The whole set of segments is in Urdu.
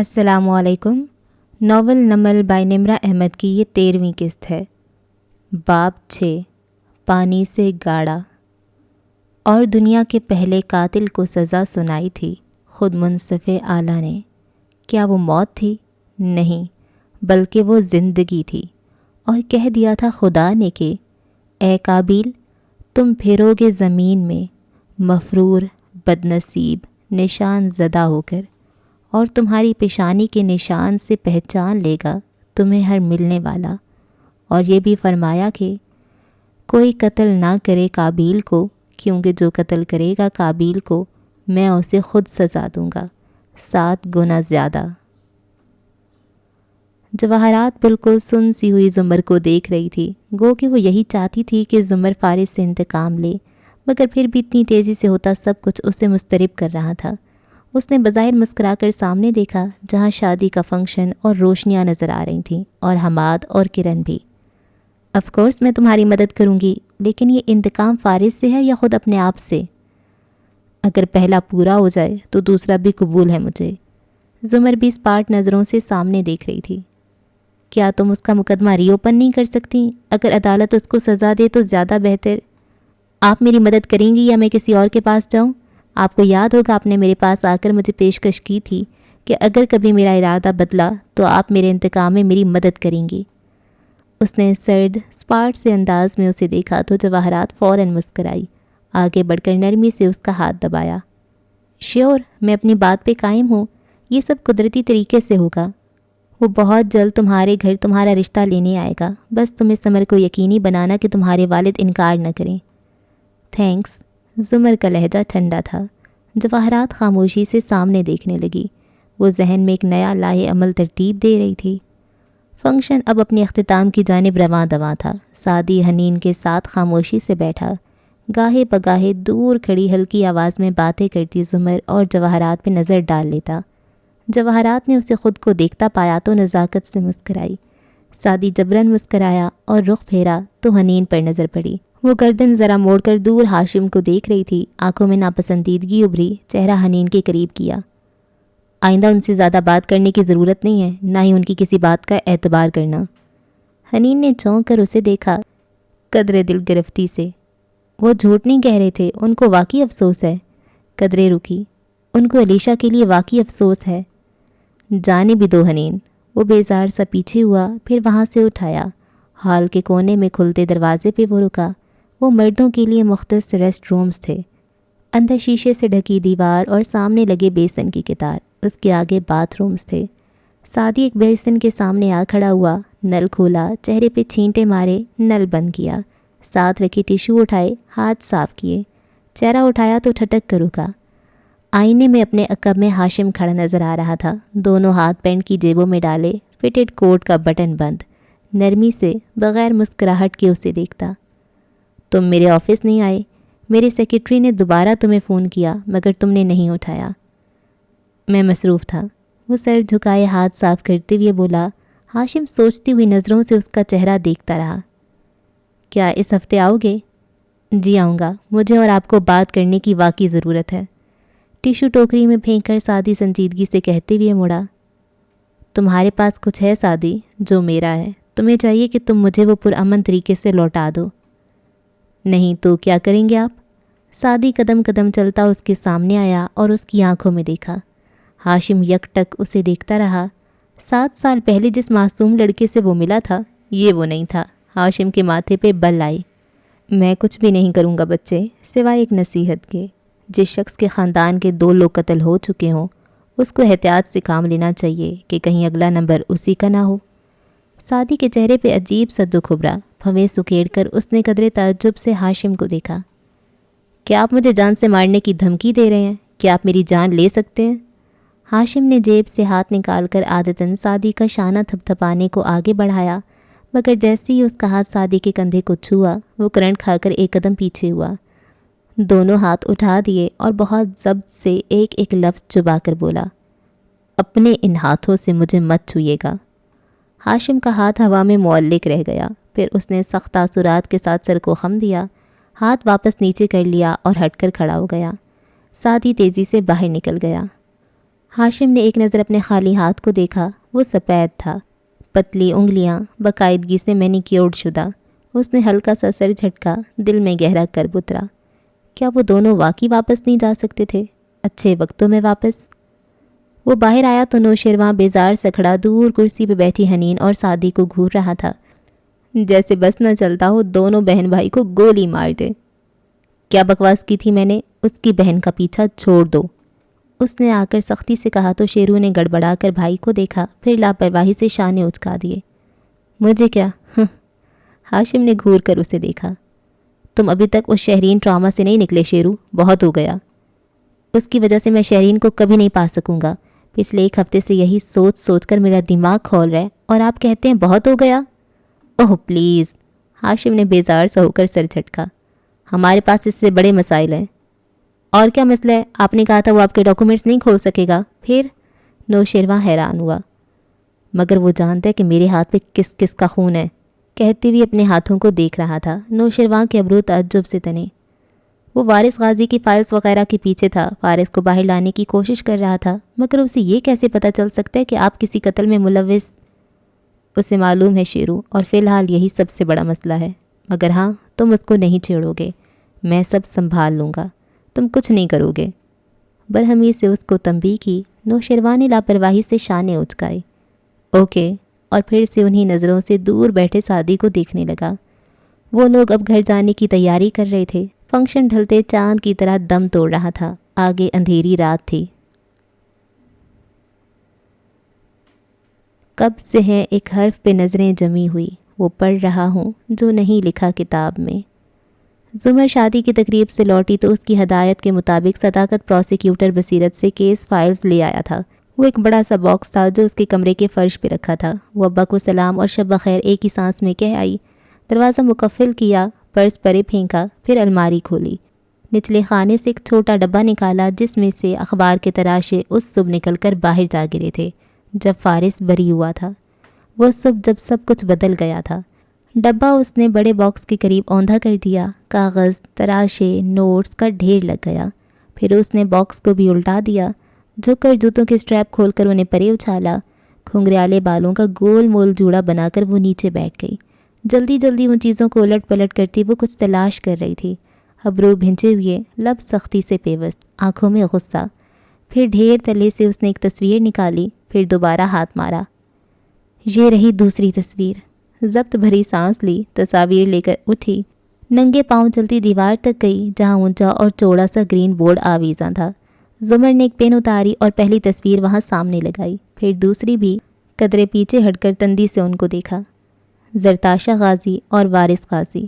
السلام علیکم۔ ناول نمل بائی نمرہ احمد کی یہ 13ویں قسط ہے۔ باب 6، پانی سے گاڑا۔ اور دنیا کے پہلے قاتل کو سزا سنائی تھی خود منصف اعلیٰ نے۔ کیا وہ موت تھی؟ نہیں، بلکہ وہ زندگی تھی، اور کہہ دیا تھا خدا نے کہ اے قابیل، تم پھرو گے زمین میں مفرور، بدنصیب، نشان زدہ ہو کر، اور تمہاری پیشانی کے نشان سے پہچان لے گا تمہیں ہر ملنے والا۔ اور یہ بھی فرمایا کہ کوئی قتل نہ کرے قابیل کو، کیونکہ جو قتل کرے گا قابیل کو میں اسے خود سزا دوں گا 7 گنا زیادہ۔ جواہرات بالکل سن سی ہوئی زمر کو دیکھ رہی تھی، گو کہ وہ یہی چاہتی تھی کہ زمر فارس سے انتقام لے، مگر پھر بھی اتنی تیزی سے ہوتا سب کچھ اسے مضطرب کر رہا تھا۔ اس نے بظاہر مسکرا کر سامنے دیکھا جہاں شادی کا فنکشن اور روشنیاں نظر آ رہی تھیں، اور حماد اور کرن بھی۔ آف کورس میں تمہاری مدد کروں گی، لیکن یہ انتقام فارس سے ہے یا خود اپنے آپ سے؟ اگر پہلا پورا ہو جائے تو دوسرا بھی قبول ہے مجھے۔ زمر بھی اسپاٹ نظروں سے سامنے دیکھ رہی تھی۔ کیا تم اس کا مقدمہ ری اوپن نہیں کر سکتی؟ اگر عدالت اس کو سزا دے تو زیادہ بہتر۔ آپ میری مدد کریں گی یا میں کسی اور کے پاس جاؤں؟ آپ کو یاد ہوگا آپ نے میرے پاس آ کر مجھے پیشکش کی تھی کہ اگر کبھی میرا ارادہ بدلا تو آپ میرے انتقام میں میری مدد کریں گی۔ اس نے سرد اسپاٹ سے انداز میں اسے دیکھا تو جواہرات فوراً مسکرائی، آگے بڑھ کر نرمی سے اس کا ہاتھ دبایا۔ شیور، میں اپنی بات پہ قائم ہوں، یہ سب قدرتی طریقے سے ہوگا۔ وہ بہت جلد تمہارے گھر تمہارا رشتہ لینے آئے گا، بس تمہیں سمر کو یقینی بنانا کہ تمہارے والد انکار نہ کریں۔ تھینکس۔ زمر کا لہجہ ٹھنڈا تھا۔ جواہرات خاموشی سے سامنے دیکھنے لگی، وہ ذہن میں ایک نیا لاہ عمل ترتیب دے رہی تھی۔ فنکشن اب اپنے اختتام کی جانب رواں دواں تھا۔ سعدی حنین کے ساتھ خاموشی سے بیٹھا، گاہے بگاہے دور کھڑی ہلکی آواز میں باتیں کرتی زمر اور جواہرات پہ نظر ڈال لیتا۔ جواہرات نے اسے خود کو دیکھتا پایا تو نزاکت سے مسکرائی۔ سعدی جبراً مسکرایا اور رخ پھیرا تو حنین پر نظر پڑی۔ وہ گردن ذرا موڑ کر دور ہاشم کو دیکھ رہی تھی، آنکھوں میں ناپسندیدگی ابھری، چہرہ حنین کے قریب کیا۔ آئندہ ان سے زیادہ بات کرنے کی ضرورت نہیں ہے، نہ ہی ان کی کسی بات کا اعتبار کرنا۔ حنین نے چونک کر اسے دیکھا قدرے دل گرفتی سے۔ وہ جھوٹ نہیں کہہ رہے تھے، ان کو واقعی افسوس ہے۔ قدرے رکی، ان کو علیشہ کے لیے واقعی افسوس ہے۔ جانے بھی دو حنین۔ وہ بیزار سا پیچھے ہوا، پھر وہاں سے اٹھایا۔ ہال کے کونے میں کھلتے دروازے پہ وہ رکا۔ وہ مردوں کے لیے مختص ریسٹ رومز تھے، اندر شیشے سے ڈھکی دیوار اور سامنے لگے بیسن کی قطار، اس کے آگے باتھ رومز تھے۔ سعدی ایک بیسن کے سامنے آ کھڑا ہوا، نل کھولا، چہرے پہ چھینٹے مارے، نل بند کیا، ساتھ رکھے ٹیشو اٹھائے، ہاتھ صاف کیے، چہرہ اٹھایا تو ٹھٹک کر رکا۔ آئینے میں اپنے عقب میں ہاشم کھڑا نظر آ رہا تھا، دونوں ہاتھ پینٹ کی جیبوں میں ڈالے، فٹڈ کوٹ کا بٹن بند، نرمی سے بغیر مسکراہٹ کے اسے دیکھتا۔ تم میرے آفس نہیں آئے، میرے سیکرٹری نے دوبارہ تمہیں فون کیا مگر تم نے نہیں اٹھایا۔ میں مصروف تھا، وہ سر جھکائے ہاتھ صاف کرتے ہوئے بولا۔ ہاشم سوچتی ہوئی نظروں سے اس کا چہرہ دیکھتا رہا۔ کیا اس ہفتے آؤ گے؟ جی آؤں گا، مجھے اور آپ کو بات کرنے کی واقعی ضرورت ہے۔ ٹیشو ٹوکری میں پھینک کر سعدی سنجیدگی سے کہتے ہوئے مڑا۔ تمہارے پاس کچھ ہے سعدی جو میرا ہے، تمہیں چاہیے کہ تم مجھے وہ پرامن طریقے سے لوٹا دو۔ نہیں تو کیا کریں گے آپ؟ سعدی قدم قدم چلتا اس کے سامنے آیا اور اس کی آنکھوں میں دیکھا۔ ہاشم یک ٹک اسے دیکھتا رہا۔ 7 سال پہلے جس معصوم لڑکے سے وہ ملا تھا، یہ وہ نہیں تھا۔ ہاشم کے ماتھے پہ بل آئی۔ میں کچھ بھی نہیں کروں گا بچے، سوائے ایک نصیحت کے۔ جس شخص کے خاندان کے 2 لوگ قتل ہو چکے ہوں، اس کو احتیاط سے کام لینا چاہیے کہ کہیں اگلا نمبر اسی کا نہ ہو۔ سعدی کے چہرے پہ عجیب سا دکھ ابھرا، پھویں سکیڑ کر اس نے قدرے تعجب سے ہاشم کو دیکھا۔ کیا آپ مجھے جان سے مارنے کی دھمکی دے رہے ہیں؟ کیا آپ میری جان لے سکتے ہیں؟ ہاشم نے جیب سے ہاتھ نکال کر عادتاً سعدی کا شانہ تھپ تھپانے کو آگے بڑھایا، مگر جیسے ہی اس کا ہاتھ سعدی کے کندھے کو چھوا، وہ کرنٹ کھا کر ایک قدم پیچھے ہوا، دونوں ہاتھ اٹھا دیے اور بہت ضبط سے ایک ایک لفظ چبا کر بولا، اپنے ان ہاتھوں سے مجھے مت چھوئیے گا۔ ہاشم کا ہاتھ ہوا میں معلق رہ گیا، پھر اس نے سخت تاثرات کے ساتھ سر کو خم دیا، ہاتھ واپس نیچے کر لیا اور ہٹ کر کھڑا ہو گیا۔ سعدی تیزی سے باہر نکل گیا۔ ہاشم نے ایک نظر اپنے خالی ہاتھ کو دیکھا، وہ سفید تھا، پتلی انگلیاں باقاعدگی سے مینیکیورڈ شدہ۔ اس نے ہلکا سا سر جھٹکا، دل میں گہرا کرب اترا۔ کیا وہ دونوں واقعی واپس نہیں جا سکتے تھے؟ اچھے وقتوں میں واپس؟ وہ باہر آیا تو نوشیروان بیزار سے کھڑا دور کرسی پہ بیٹھی حنین اور سعدی کو گھور رہا تھا، جیسے بس نہ چلتا ہو دونوں بہن بھائی کو گولی مار دے۔ کیا بکواس کی تھی میں نے؟ اس کی بہن کا پیچھا چھوڑ دو، اس نے آ کر سختی سے کہا تو شیرو نے گڑبڑا کر بھائی کو دیکھا، پھر لاپرواہی سے شانے اچکا دیے۔ مجھے کیا؟ ہاشم نے گھور کر اسے دیکھا۔ تم ابھی تک اس شہرین ٹراما سے نہیں نکلے شیرو، بہت ہو گیا۔ اس کی وجہ سے میں شہرین کو کبھی نہیں پا سکوں گا۔ پچھلے ایک ہفتے سے یہی سوچ سوچ کر میرا دماغ کھول رہا ہے اور آپ کہتے ہیں بہت ہو گیا؟ اوہ پلیز، ہاشم نے بیزار سا ہو کر سر جھٹکا۔ ہمارے پاس اس سے بڑے مسائل ہیں۔ اور کیا مسئلہ ہے؟ آپ نے کہا تھا وہ آپ کے ڈاکومنٹس نہیں کھول سکے گا۔ پھر؟ نوشیروان حیران ہوا۔ مگر وہ جانتا ہے کہ میرے ہاتھ پہ کس کس کا خون ہے، کہتے ہوئے اپنے ہاتھوں کو دیکھ رہا تھا۔ نوشیروان کے ابرو تعجب سے تنے۔ وہ وارث غازی کی فائلز وغیرہ کے پیچھے تھا، فارس کو باہر لانے کی کوشش کر رہا تھا، مگر اسے یہ کیسے پتہ چل سکتا ہے کہ آپ کسی قتل میں ملوث؟ اسے معلوم ہے شیرو، اور فی الحال یہی سب سے بڑا مسئلہ ہے۔ مگر ہاں، تم اس کو نہیں چھیڑو گے، میں سب سنبھال لوں گا، تم کچھ نہیں کرو گے۔ برہمی سے اس کو تنبیہ کی۔ نوشیروان نے لاپرواہی سے شانے اچکائے۔ اوکے، اور پھر سے انہی نظروں سے دور بیٹھے سعدی کو دیکھنے لگا۔ وہ لوگ اب گھر جانے کی تیاری کر رہے تھے۔ فنکشن ڈھلتے چاند کی طرح دم توڑ رہا تھا، آگے اندھیری رات تھی۔ کب سے ہے ایک حرف پہ نظریں جمی ہوئی، وہ پڑھ رہا ہوں جو نہیں لکھا کتاب میں۔ زمر شادی کی تقریب سے لوٹی تو اس کی ہدایت کے مطابق صداقت پروسیکیوٹر بصیرت سے کیس فائلز لے آیا تھا۔ وہ ایک بڑا سا باکس تھا جو اس کے کمرے کے فرش پہ رکھا تھا۔ وہ ابا کو سلام اور شب بخیر ایک ہی سانس میں کہہ آئی۔ دروازہ مقفل کیا، پرس پرے پھینکا، پھر الماری کھولی، نچلے خانے سے ایک چھوٹا ڈبہ نکالا جس میں سے اخبار کے تراشے اس صبح نکل کر باہر جا گرے تھے جب فارس بری ہوا تھا۔ وہ صبح جب سب کچھ بدل گیا تھا۔ ڈبہ اس نے بڑے باکس کے قریب اوندھا کر دیا، کاغذ، تراشے، نوٹس کا ڈھیر لگ گیا۔ پھر اس نے باکس کو بھی الٹا دیا، جھک کر جوتوں کے سٹریپ کھول کر انہیں پرے اچھالا۔ کھنگریالے بالوں کا گول مول جوڑا بنا کر وہ نیچے بیٹھ گئی۔ جلدی جلدی ان چیزوں کو الٹ پلٹ کرتی وہ کچھ تلاش کر رہی تھی، ابرو بھنچے ہوئے، لب سختی سے پیوست، آنکھوں میں غصہ۔ پھر ڈھیر تلے سے اس نے ایک تصویر نکالی، پھر دوبارہ ہاتھ مارا۔ یہ رہی دوسری تصویر۔ ضبط بھری سانس لی، تصاویر لے کر اٹھی، ننگے پاؤں چلتی دیوار تک گئی جہاں اونچا اور چوڑا سا گرین بورڈ آویزاں تھا۔ زمر نے ایک پین اتاری اور پہلی تصویر وہاں سامنے لگائی، پھر دوسری بھی۔ قدرے پیچھے ہٹ کر تندی سے ان کو دیکھا۔ زرتاشا غازی اور وارث غازی،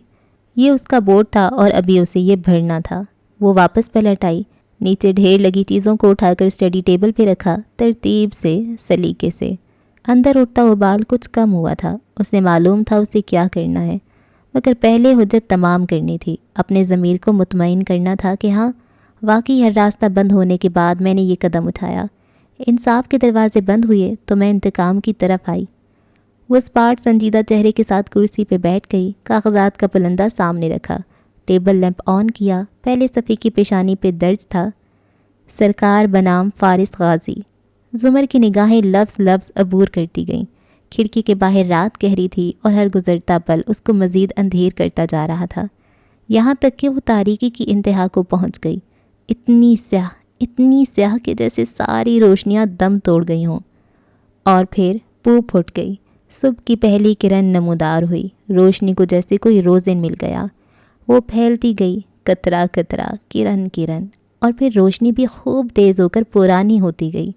یہ اس کا بورڈ تھا اور ابھی اسے یہ بھرنا تھا۔ وہ واپس پلٹ آئی، نیچے ڈھیر لگی چیزوں کو اٹھا کر اسٹڈی ٹیبل پہ رکھا، ترتیب سے، سلیقے سے۔ اندر اٹھتا ابال کچھ کم ہوا تھا۔ اسے معلوم تھا اسے کیا کرنا ہے، مگر پہلے حجت تمام کرنی تھی۔ اپنے ضمیر کو مطمئن کرنا تھا کہ ہاں، واقعی ہر راستہ بند ہونے کے بعد میں نے یہ قدم اٹھایا۔ انصاف کے دروازے بند ہوئے تو میں انتقام کی طرف آئی۔ وہ اسپاٹ سنجیدہ چہرے کے ساتھ کرسی پہ بیٹھ گئی، کاغذات کا پلندہ سامنے رکھا، ٹیبل لیمپ آن کیا۔ پہلے صفحے کی پیشانی پہ درج تھا، سرکار بنام فارس غازی۔ زمر کی نگاہیں لفظ لفظ عبور کرتی گئیں۔ کھڑکی کے باہر رات گہری تھی اور ہر گزرتا پل اس کو مزید اندھیر کرتا جا رہا تھا، یہاں تک کہ وہ تاریکی کی انتہا کو پہنچ گئی، اتنی سیاہ کہ جیسے ساری روشنیاں دم توڑ گئی ہوں۔ اور پھر پو پھٹ گئی، صبح کی پہلی کرن نمودار ہوئی، روشنی کو جیسے کوئی روزن مل گیا۔ وہ پھیلتی گئی، قطرہ قطرہ، کرن، اور پھر روشنی بھی خوب تیز ہو کر پرانی ہوتی گئی۔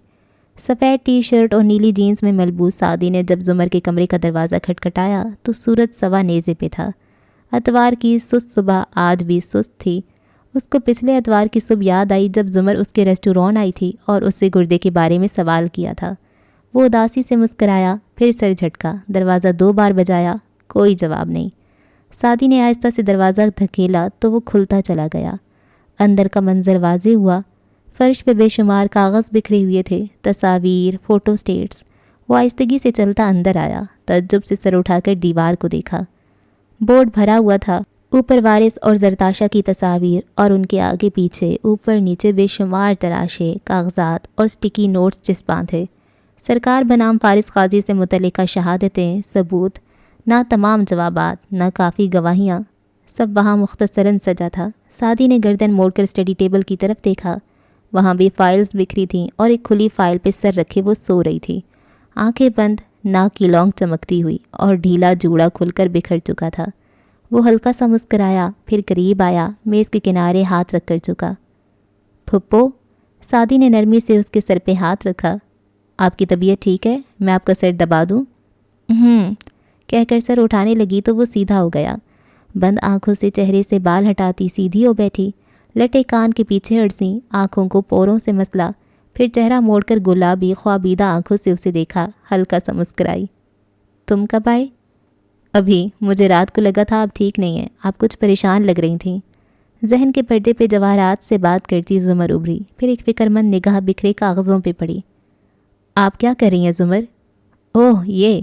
سفید ٹی شرٹ اور نیلی جینز میں ملبوس سعدی نے جب زمر کے کمرے کا دروازہ کھٹکھٹایا تو سورج سوا نیزے پہ تھا۔ اتوار کی سست صبح آج بھی سست تھی۔ اس کو پچھلے اتوار کی صبح یاد آئی جب زمر اس کے ریسٹوران آئی تھی اور اس سے گردے کے بارے میں سوال کیا تھا۔ وہ اداسی سے مسکرایا، پھر سر جھٹکا، دروازہ 2 بار بجایا، کوئی جواب نہیں۔ سعدی نے آہستہ سے دروازہ دھکیلا تو وہ کھلتا چلا گیا۔ اندر کا منظر واضح ہوا۔ فرش پہ بے شمار کاغذ بکھرے ہوئے تھے، تصاویر، فوٹو سٹیٹس۔ وہ آہستگی سے چلتا اندر آیا، تعجب سے سر اٹھا کر دیوار کو دیکھا۔ بورڈ بھرا ہوا تھا، اوپر وارث اور زرتاشا کی تصاویر اور ان کے آگے پیچھے اوپر نیچے بے شمار تراشے کاغذات اور سٹکی نوٹس چسپاں تھے۔ سرکار بنام فارس قاضی سے متعلقہ شہادتیں، ثبوت، نہ تمام جوابات، نہ کافی گواہیاں، سب وہاں مختصراً سجا تھا۔ سعدی نے گردن موڑ کر اسٹڈی ٹیبل کی طرف دیکھا۔ وہاں بھی فائلز بکھری تھیں اور ایک کھلی فائل پہ سر رکھے وہ سو رہی تھی، آنکھیں بند، ناک کی لونگ چمکتی ہوئی اور ڈھیلا جوڑا کھل کر بکھر چکا تھا۔ وہ ہلکا سا مسکرایا، پھر قریب آیا، میز کے کنارے ہاتھ رکھ کر چکا۔ پھپھو، سعدی نے نرمی سے اس کے سر پہ ہاتھ رکھا۔ آپ کی طبیعت ٹھیک ہے؟ میں آپ کا سر دبا دوں؟ کہہ کر سر اٹھانے لگی تو وہ سیدھا ہو گیا۔ بند آنکھوں سے چہرے سے بال ہٹاتی سیدھی ہو بیٹھی، لٹے کان کے پیچھے اڑسیں، آنکھوں کو پوروں سے مسلا، پھر چہرہ موڑ کر گلابی خوابیدہ آنکھوں سے اسے دیکھا، ہلکا سا مسکرائی۔ تم کب آئے؟ ابھی، مجھے رات کو لگا تھا آپ ٹھیک نہیں ہیں، آپ کچھ پریشان لگ رہی تھیں۔ ذہن کے پردے پہ جواہرات سے بات کرتی زمر ابھری، پھر ایک فکرمند نگاہ بکھرے کاغذوں پہ پڑی۔ آپ کیا کر رہی ہیں زمر؟ اوہ یہ،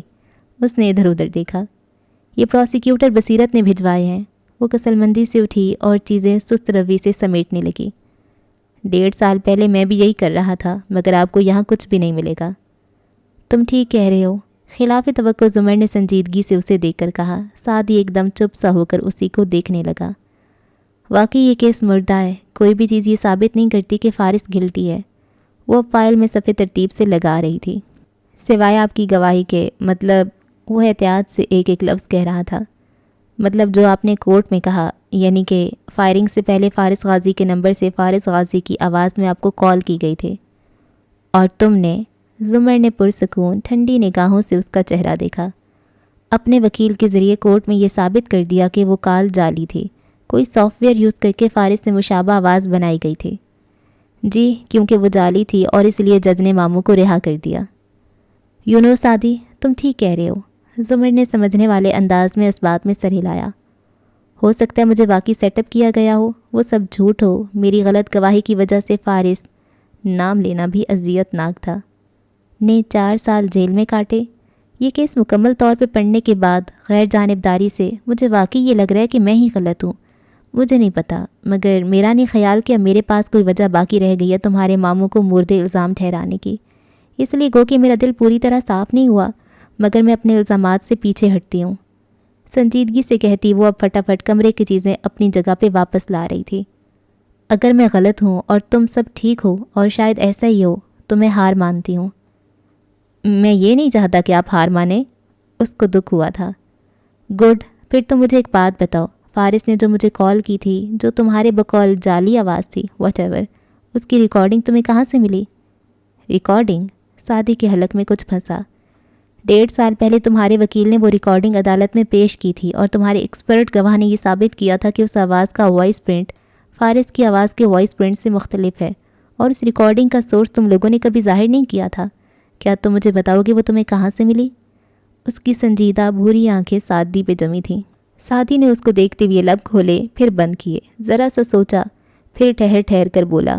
اس نے ادھر ادھر دیکھا۔ یہ پروسیکیوٹر بصیرت نے بھجوائے ہیں۔ وہ کسل مندی سے اٹھی اور چیزیں سست روی سے سمیٹنے لگی۔ 1.5 سال پہلے میں بھی یہی کر رہا تھا، مگر آپ کو یہاں کچھ بھی نہیں ملے گا۔ تم ٹھیک کہہ رہے ہو، خلاف توقع زمر نے سنجیدگی سے اسے دیکھ کر کہا۔ سعدی ایک دم چپ سا ہو کر اسی کو دیکھنے لگا۔ واقعی یہ کیس مردہ ہے، کوئی بھی چیز یہ ثابت نہیں کرتی کہ فارس گلٹی ہے۔ وہ اب فائل میں صفحے ترتیب سے لگا رہی تھی۔ سوائے آپ کی گواہی کے، مطلب، وہ احتیاط سے ایک ایک لفظ کہہ رہا تھا، مطلب جو آپ نے کورٹ میں کہا، یعنی کہ فائرنگ سے پہلے فارس غازی کے نمبر سے فارس غازی کی آواز میں آپ کو کال کی گئی تھی، اور تم نے، زمر نے پرسکون ٹھنڈی نگاہوں سے اس کا چہرہ دیکھا، اپنے وکیل کے ذریعے کورٹ میں یہ ثابت کر دیا کہ وہ کال جعلی تھی، کوئی سافٹ ویئر یوز کر کے فارس سے مشابہ آواز بنائی گئی تھی۔ جی، کیونکہ وہ جعلی تھی اور اس لیے جج نے ماموں کو رہا کر دیا۔ سعدی، تم ٹھیک کہہ رہے ہو، زمر نے سمجھنے والے انداز میں اس بات میں سر ہلایا۔ ہو سکتا ہے مجھے واقعی سیٹ اپ کیا گیا ہو، وہ سب جھوٹ ہو، میری غلط گواہی کی وجہ سے فارس، نام لینا بھی اذیت ناک تھا، نے 4 سال جیل میں کاٹے۔ یہ کیس مکمل طور پہ پڑھنے کے بعد غیر جانبداری سے مجھے واقعی یہ لگ رہا ہے کہ میں ہی غلط ہوں۔ مجھے نہیں پتا، مگر میرا نہیں خیال کہ اب میرے پاس کوئی وجہ باقی رہ گئی ہے تمہارے ماموں کو مورد الزام ٹھہرانے کی، اس لیے گو کہ میرا دل پوری طرح صاف نہیں ہوا، مگر میں اپنے الزامات سے پیچھے ہٹتی ہوں۔ سنجیدگی سے کہتی وہ اب فٹافٹ کمرے کی چیزیں اپنی جگہ پہ واپس لا رہی تھی۔ اگر میں غلط ہوں اور تم سب ٹھیک ہو، اور شاید ایسا ہی ہو، تو میں ہار مانتی ہوں۔ میں یہ نہیں چاہتا کہ آپ ہار مانیں، اس کو دکھ ہوا تھا۔ گڈ، پھر تو مجھے ایک بات بتاؤ، فارس نے جو مجھے کال کی تھی، جو تمہارے بقول جعلی آواز تھی، واٹ ایور، اس کی ریکارڈنگ تمہیں کہاں سے ملی؟ ریکارڈنگ؟ سعدی کے حلق میں کچھ پھنسا۔ 1.5 سال پہلے تمہارے وکیل نے وہ ریکارڈنگ عدالت میں پیش کی تھی، اور تمہارے ایکسپرٹ گواہ نے یہ ثابت کیا تھا کہ اس آواز کا وائس پرنٹ فارس کی آواز کے وائس پرنٹ سے مختلف ہے، اور اس ریکارڈنگ کا سورس تم لوگوں نے کبھی ظاہر نہیں کیا تھا۔ کیا تم مجھے بتاؤ گے وہ تمہیں کہاں سے ملی؟ اس کی سنجیدہ بھوری آنکھیں سعدی پہ جمی تھیں۔ سعدی نے اس کو دیکھتے ہوئے لب کھولے، پھر بند کیے، ذرا سا سوچا، پھر ٹھہر ٹھہر کر بولا،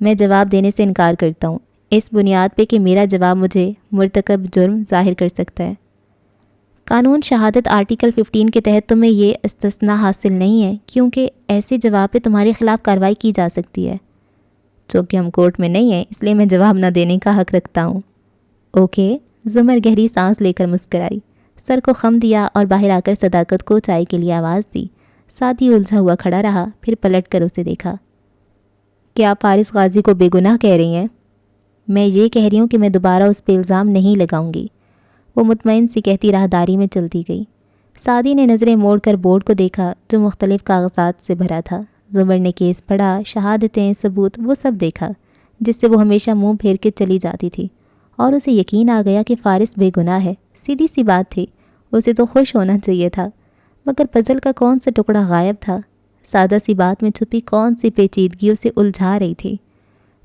میں جواب دینے سے انکار کرتا ہوں، اس بنیاد پہ کہ میرا جواب مجھے مرتکب جرم ظاہر کر سکتا ہے۔ قانون شہادت آرٹیکل 15 کے تحت تمہیں یہ استثناء حاصل نہیں ہے، کیونکہ ایسے جواب پہ تمہارے خلاف کارروائی کی جا سکتی ہے۔ چونکہ ہم کورٹ میں نہیں ہیں، اس لیے میں جواب نہ دینے کا حق رکھتا ہوں۔ اوکے، زمر گہری سانس لے کر مسکرائی، سر کو خم دیا اور باہر آ کر صداقت کو چائے کے لیے آواز دی۔ سعدی الجھا ہوا کھڑا رہا، پھر پلٹ کر اسے دیکھا۔ کیا آپ فارس غازی کو بے گناہ کہہ رہی ہیں؟ میں یہ کہہ رہی ہوں کہ میں دوبارہ اس پہ الزام نہیں لگاؤں گی، وہ مطمئن سی کہتی راہداری میں چلتی گئی۔ سعدی نے نظریں موڑ کر بورڈ کو دیکھا جو مختلف کاغذات سے بھرا تھا۔ زمر نے کیس پڑھا، شہادتیں، ثبوت، وہ سب دیکھا جس سے وہ ہمیشہ منہ پھیر کے چلی جاتی تھی، اور اسے یقین آ گیا کہ فارس بے گناہ ہے۔ سیدھی سی بات تھی، اسے تو خوش ہونا چاہیے تھا، مگر پزل کا کون سا ٹکڑا غائب تھا؟ سادہ سی بات میں چھپی کون سی پیچیدگی اسے الجھا رہی تھی؟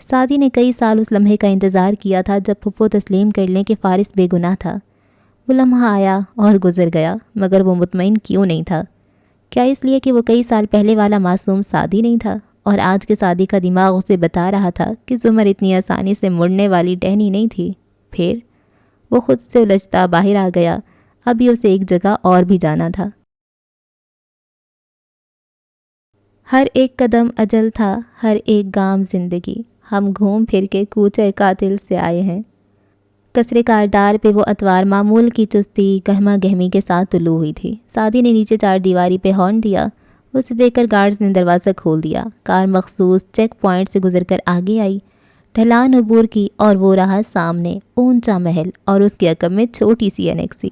سعدی نے کئی سال اس لمحے کا انتظار کیا تھا جب پھپھو تسلیم کر لیں کہ فارس بے گناہ تھا۔ وہ لمحہ آیا اور گزر گیا، مگر وہ مطمئن کیوں نہیں تھا؟ کیا اس لیے کہ وہ کئی سال پہلے والا معصوم سعدی نہیں تھا، اور آج کے سعدی کا دماغ اسے بتا رہا تھا کہ زمر اتنی آسانی سے مڑنے والی ٹہنی نہیں تھی؟ پھر وہ خود سے الجھتا باہر آ گیا، ابھی اسے ایک جگہ اور بھی جانا تھا۔ ہر ایک قدم اجل تھا، ہر ایک گام زندگی، ہم گھوم پھر کے کوچے قاتل سے آئے ہیں۔ کسرے کاردار پہ وہ اتوار معمول کی چستی گہما گہمی کے ساتھ طلوع ہوئی تھی۔ سعدی نے نیچے چار دیواری پہ ہارن دیا، اسے دیکھ کر گارڈز نے دروازہ کھول دیا۔ کار مخصوص چیک پوائنٹ سے گزر کر آگے آئی، ڈھلان عبور کی اور وہ رہا سامنے اونچا محل اور اس کے عقب میں چھوٹی سی انیکسی۔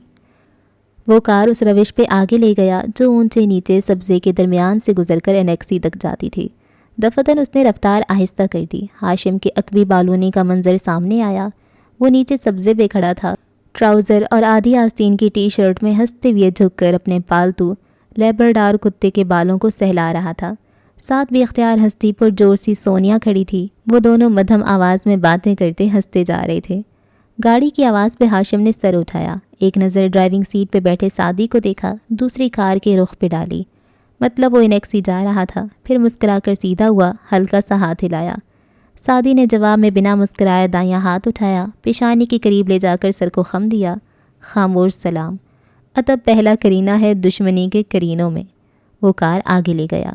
وہ کار اس روش پہ آگے لے گیا جو اونچے نیچے سبزے کے درمیان سے گزر کر انیکسی تک جاتی تھی۔ دفتن اس نے رفتار آہستہ کر دی۔ ہاشم کے عقبی بالونی کا منظر سامنے آیا۔ وہ نیچے سبزے پہ کھڑا تھا، ٹراؤزر اور آدھی آستین کی ٹی شرٹ میں ہنستے ہوئے جھک کر اپنے پالتو لیبرڈار کتے کے بالوں کو سہلا رہا تھا۔ ساتھ بھی اختیار ہستی پر جوش سی سونیا کھڑی تھی۔ وہ دونوں مدھم آواز میں باتیں کرتے ہنستے جا رہے تھے۔ گاڑی کی آواز پہ ہاشم نے سر اٹھایا، ایک نظر ڈرائیونگ سیٹ پہ بیٹھے سعدی کو دیکھا، دوسری کار کے رخ پہ ڈالی، مطلب وہ انیکسی جا رہا تھا۔ پھر مسکرا کر سیدھا ہوا، ہلکا سا ہاتھ ہلایا۔ سعدی نے جواب میں بنا مسکرائے دایاں ہاتھ اٹھایا، پیشانی کے قریب لے جا کر سر کو خم دیا۔ خاموش سلام، ادب پہلا کرینہ ہے دشمنی کے کرینوں میں۔ وہ کار آگے لے گیا۔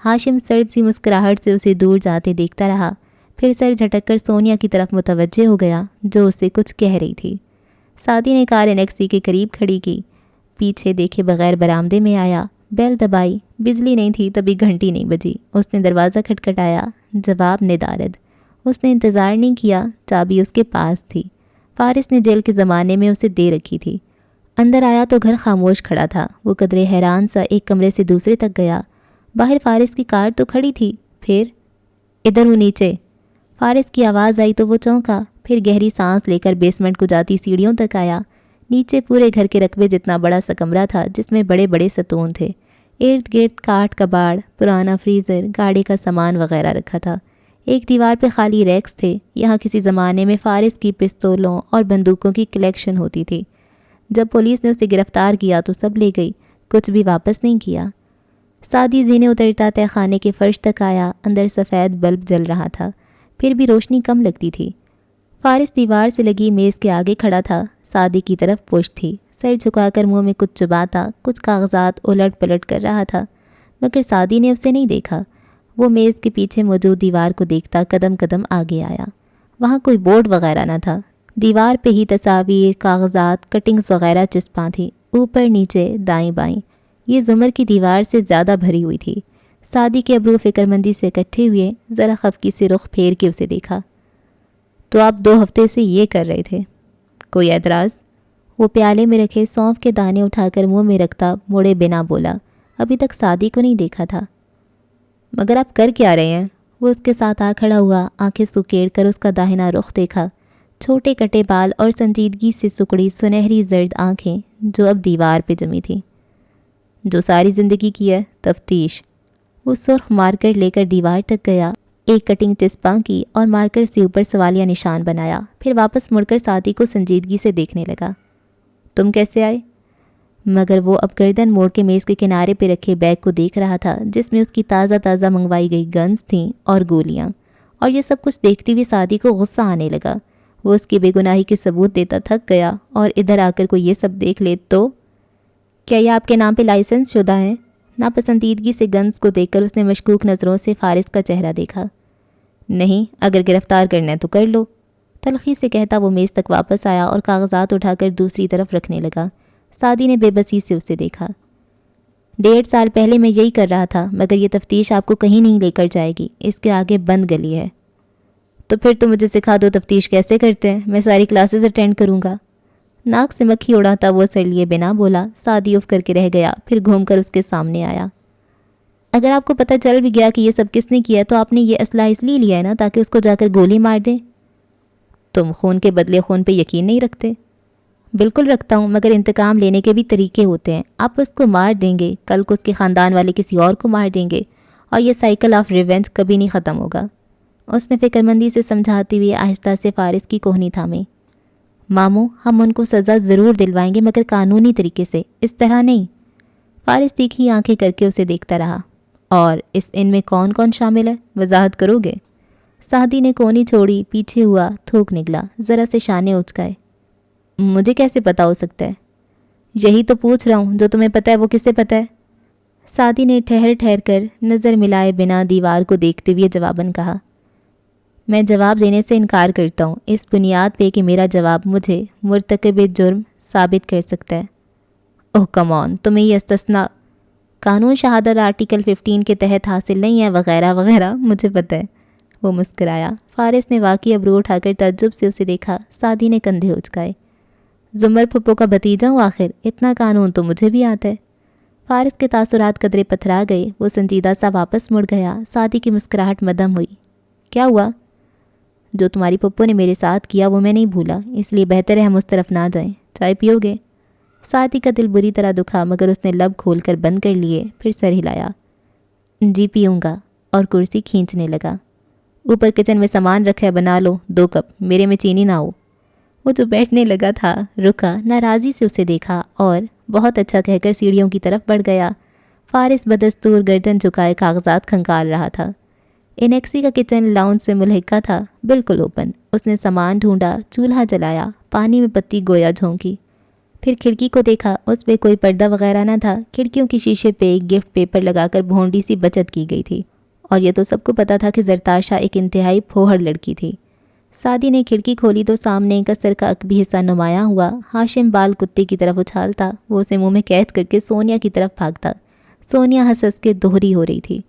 ہاشم سرد سی مسکراہٹ سے اسے دور جاتے دیکھتا رہا، پھر سر جھٹک کر سونیا کی طرف متوجہ ہو گیا جو اسے کچھ کہہ رہی تھی۔ سعدی نے کار انیکسی کے قریب کھڑی کی، پیچھے دیکھے بغیر برآمدے میں آیا، بیل دبائی، بجلی نہیں تھی تبھی گھنٹی نہیں بجی۔ اس نے دروازہ کھٹکھٹایا، جواب ندارد۔ اس نے انتظار نہیں کیا، چابی اس کے پاس تھی، فارس نے جیل کے زمانے میں اسے دے رکھی تھی۔ اندر آیا تو گھر خاموش کھڑا تھا۔ وہ قدرے حیران سا ایک کمرے سے دوسرے تک گیا۔ باہر فارس کی کار تو کھڑی تھی، پھر ادھر ہوں نیچے، فارس کی آواز آئی تو وہ چونکا، پھر گہری سانس لے کر بیسمنٹ کو جاتی سیڑھیوں تک آیا۔ نیچے پورے گھر کے رقبے جتنا بڑا سا کمرہ تھا جس میں بڑے بڑے ستون تھے، ارد گرد کاٹ کباڑ، پرانا فریزر، گاڑی کا سامان وغیرہ رکھا تھا۔ ایک دیوار پہ خالی ریکس تھے، یہاں کسی زمانے میں فارس کی پستولوں اور بندوقوں کی کلیکشن ہوتی تھی۔ جب پولیس نے اسے گرفتار کیا تو سب لے گئی، کچھ بھی واپس نہیں کیا۔ سعدی زینے اترتا تہ خانے کے فرش تک آیا، اندر سفید بلب جل رہا تھا، پھر بھی روشنی کم لگتی تھی۔ فارس دیوار سے لگی میز کے آگے کھڑا تھا، سعدی کی طرف پشت تھی، سر جھکا کر منہ میں کچھ چباتا، کچھ کاغذات الٹ پلٹ کر رہا تھا، مگر سعدی نے اسے نہیں دیکھا۔ وہ میز کے پیچھے موجود دیوار کو دیکھتا قدم قدم آگے آیا۔ وہاں کوئی بورڈ وغیرہ نہ تھا، دیوار پہ ہی تصاویر، کاغذات، کٹنگز وغیرہ چسپاں تھیں، اوپر نیچے دائیں بائیں۔ یہ زمر کی دیوار سے زیادہ بھری ہوئی تھی۔ سعدی کے ابرو فکر مندی سے اکٹھے ہوئے، ذرا خفکی سے رخ پھیر کے اسے دیکھا۔ تو آپ 2 ہفتے سے یہ کر رہے تھے؟ کوئی اعتراض؟ وہ پیالے میں رکھے سونف کے دانے اٹھا کر منہ میں رکھتا مڑے بنا بولا، ابھی تک سعدی کو نہیں دیکھا تھا۔ مگر آپ کر کیا رہے ہیں؟ وہ اس کے ساتھ آ کھڑا ہوا، آنکھیں سکیڑ کر اس کا داہنا رخ دیکھا، چھوٹے کٹے بال اور سنجیدگی سے سکڑی سنہری زرد آنکھیں جو اب دیوار پہ جمی تھی۔ جو ساری زندگی کی ہے، تفتیش۔ وہ سرخ مارکر لے کر دیوار تک گیا، ایک کٹنگ چسپاں کی اور مارکر سے اوپر سوالیہ نشان بنایا، پھر واپس مڑ کر سعدی کو سنجیدگی سے دیکھنے لگا۔ تم کیسے آئے؟ مگر وہ اب گردن موڑ کے میز کے کنارے پہ رکھے بیگ کو دیکھ رہا تھا جس میں اس کی تازہ تازہ منگوائی گئی گنز تھیں اور گولیاں، اور یہ سب کچھ دیکھتی ہوئی سعدی کو غصہ آنے لگا۔ وہ اس کی بے گناہی کے ثبوت دیتا تھک گیا، اور ادھر آ کر کوئی یہ سب دیکھ لے تو؟ کیا یہ آپ کے نام پہ لائسنس شدہ ہے؟ ناپسندیدگی سے گنز کو دیکھ کر اس نے مشکوک نظروں سے فارس کا چہرہ دیکھا۔ نہیں، اگر گرفتار کرنا ہے تو کر لو، تلخی سے کہتا وہ میز تک واپس آیا اور کاغذات اٹھا کر دوسری طرف رکھنے لگا۔ سعدی نے بے بسی سے اسے دیکھا۔ 1.5 سال پہلے میں یہی کر رہا تھا، مگر یہ تفتیش آپ کو کہیں نہیں لے کر جائے گی، اس کے آگے بند گلی ہے۔ تو پھر تم مجھے سکھا دو تفتیش کیسے کرتے ہیں، میں ساری کلاسز اٹینڈ کروں گا۔ ناک سے مکھی اڑاتا وہ سر لیے بنا بولا۔ سعدی اف کر کے رہ گیا، پھر گھوم کر اس کے سامنے آیا۔ اگر آپ کو پتہ چل بھی گیا کہ یہ سب کس نے کیا تو آپ نے یہ اسلحہ اس لیے لیا ہے نا تاکہ اس کو جا کر گولی مار دیں۔ تم خون کے بدلے خون پہ یقین نہیں رکھتے؟ بالکل رکھتا ہوں، مگر انتقام لینے کے بھی طریقے ہوتے ہیں۔ آپ اس کو مار دیں گے، کل کو اس کے خاندان والے کسی اور کو مار دیں گے، اور یہ سائیکل آف ریونج کبھی نہیں ختم ہوگا۔ اس نے فکر مندی سے سمجھاتے ہوئے آہستہ سے فارس کی کوہنی تھامی۔ ماموں، ہم ان کو سزا ضرور دلوائیں گے، مگر قانونی طریقے سے، اس طرح نہیں۔ فارس تیکھی آنکھیں کر کے اسے دیکھتا رہا۔ اور ان میں کون کون شامل ہے، وضاحت کرو گے؟ سعدی نے کونی چھوڑی، پیچھے ہوا، تھوک نکلا، ذرا سے شانے اچکائے۔ مجھے کیسے پتا ہو سکتا ہے؟ یہی تو پوچھ رہا ہوں، جو تمہیں پتہ ہے وہ کسے پتہ ہے؟ سعدی نے ٹھہر ٹھہر کر نظر ملائے بنا دیوار کو دیکھتے ہوئے جواباً کہا، میں جواب دینے سے انکار کرتا ہوں، اس بنیاد پہ کہ میرا جواب مجھے مرتکب جرم ثابت کر سکتا ہے۔ اوہ کم آن، تمہیں یہ استثناء قانون شہادت آرٹیکل 15 کے تحت حاصل نہیں ہے وغیرہ وغیرہ، مجھے پتہ ہے۔ وہ مسکرایا۔ فارس نے واقعی ابرو اٹھا کر تعجب سے اسے دیکھا۔ سعدی نے کندھے اچکائے۔ زمر پھپھو کا بھتیجا ہوں آخر، اتنا قانون تو مجھے بھی آتا ہے۔ فارس کے تاثرات قدرے پتھرا گئے، وہ سنجیدہ سا واپس مڑ گیا۔ سعدی کی مسکراہٹ مدھم ہوئی۔ کیا ہوا؟ جو تمہاری پھپھو نے میرے ساتھ کیا وہ میں نہیں بھولا، اس لیے بہتر ہے ہم اس طرف نہ جائیں۔ چائے پیو گے؟ سعدی کا دل بری طرح دکھا مگر اس نے لب کھول کر بند کر لیے، پھر سر ہلایا۔ جی پیوں گا، اور کرسی کھینچنے لگا۔ اوپر کچن میں سامان رکھا ہے، بنا لو 2 کپ، میرے میں چینی نہ ہو۔ وہ جو بیٹھنے لگا تھا رکا، ناراضی سے اسے دیکھا اور بہت اچھا کہہ کر سیڑھیوں کی طرف بڑھ گیا۔ فارس بدستور گردن جھکائے کاغذات کھنگال رہا تھا۔ انیکسی کا کچن لاؤنج سے ملحقہ تھا، بالکل اوپن۔ اس نے سامان ڈھونڈا، چولہا جلایا، پانی میں پتی گویا جھونکی، پھر کھڑکی کو دیکھا، اس پہ کوئی پردہ وغیرہ نہ تھا۔ کھڑکیوں کی شیشے پہ ایک گفٹ پیپر لگا کر بھونڈی سی بچت کی گئی تھی، اور یہ تو سب کو پتا تھا کہ زرتاشا ایک انتہائی پھوہڑ لڑکی تھی۔ سعدی نے کھڑکی کھولی تو سامنے کا سر کا عقبی حصہ نمایاں ہوا۔ ہاشم بال کتے کی طرف اچھالتا، وہ اسے منہ میں قید کر کے سونیا کی طرف بھاگتا۔ سونیا ہنس ہنس کے دوہری ہو رہی تھی۔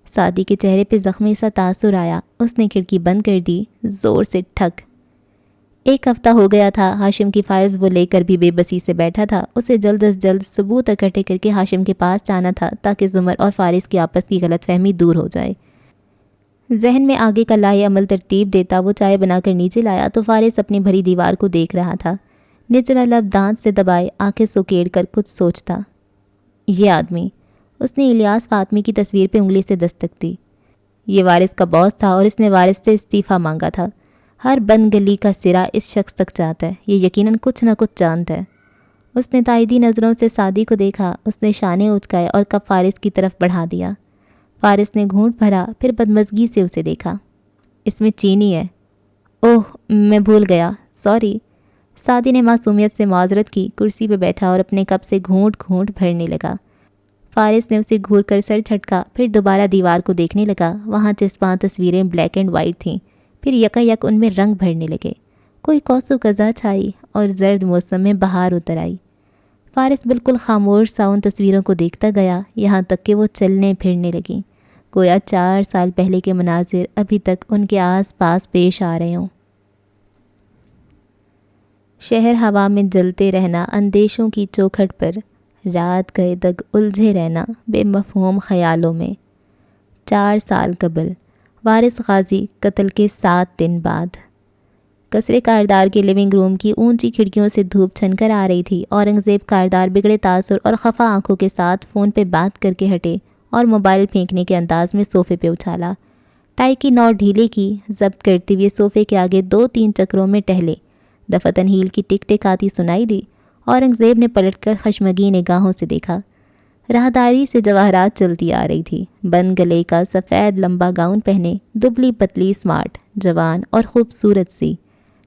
سعدی کے چہرے پہ زخمی سا تاثر آیا۔ اس نے کھڑکی بند کر دی، زور سے ٹھک۔ 1 ہفتہ ہو گیا تھا، ہاشم کی فائلز وہ لے کر بھی بے بسی سے بیٹھا تھا۔ اسے جلد از جلد ثبوت اکٹھے کر کے ہاشم کے پاس جانا تھا تاکہ زمر اور فارس کی آپس کی غلط فہمی دور ہو جائے۔ ذہن میں آگے کا لائے عمل ترتیب دیتا وہ چائے بنا کر نیچے لایا تو فارس اپنی بھری دیوار کو دیکھ رہا تھا۔ نچلا لب دانت سے دبائے، آنکھیں سکیڑ کر کچھ سوچتا۔ یہ آدمی، اس نے الیاس فاطمی کی تصویر پہ انگلی سے دستک دی۔ یہ وارث کا باس تھا اور اس نے وارث سے استعفیٰ مانگا تھا۔ ہر بند گلی کا سرا اس شخص تک جاتا ہے، یہ یقیناً کچھ نہ کچھ جانتا ہے۔ اس نے تائیدی نظروں سے سعدی کو دیکھا، اس نے شانے اچکائے اور کپ فارس کی طرف بڑھا دیا۔ فارس نے گھونٹ بھرا، پھر بدمزگی سے اسے دیکھا۔ اس میں چینی ہے۔ اوہ میں بھول گیا، سوری۔ سعدی نے معصومیت سے معذرت کی، کرسی پہ بیٹھا اور اپنے کپ سے گھونٹ گھونٹ بھرنے لگا۔ فارس نے اسے گھور کر سر جھٹکا، پھر دوبارہ دیوار کو دیکھنے لگا۔ وہاں چسپاں تصویریں بلیک اینڈ وائٹ تھیں، پھر یکا یک ان میں رنگ بھرنے لگے۔ کوئی کوسو قزا چھائی اور زرد موسم میں بہار اتر آئی۔ فارس بالکل خاموش سا ان تصویروں کو دیکھتا گیا، یہاں تک کہ وہ چلنے پھرنے لگیں، گویا 4 سال پہلے کے مناظر ابھی تک ان کے آس پاس پیش آ رہے ہوں۔ شہر ہوا میں جلتے رہنا، اندیشوں کی چوکھٹ پر رات گئے دگ الجھے رہنا بے مفہوم خیالوں میں۔ 4 سال قبل، وارث غازی قتل کے 7 دن بعد۔ قصرے کاردار کے لیونگ روم کی اونچی کھڑکیوں سے دھوپ چھن کر آ رہی تھی۔ اورنگزیب کاردار بگڑے تاثر اور خفا آنکھوں کے ساتھ فون پہ بات کر کے ہٹے اور موبائل پھینکنے کے انداز میں صوفے پہ اچھالا۔ ٹائی کی نوٹ ڈھیلے کی، ضبط کرتے ہوئے صوفے کے آگے 2-3 چکروں میں ٹہلے۔ دفتن ہیل کی ٹک ٹک آتی سنائی دی۔ اورنگزیب نے پلٹ کر خشمگی نگاہوں سے دیکھا۔ راہداری سے جواہرات چلتی آ رہی تھی۔ بند گلے کا سفید لمبا گاؤن پہنے، دبلی پتلی، اسمارٹ، جوان اور خوبصورت سی،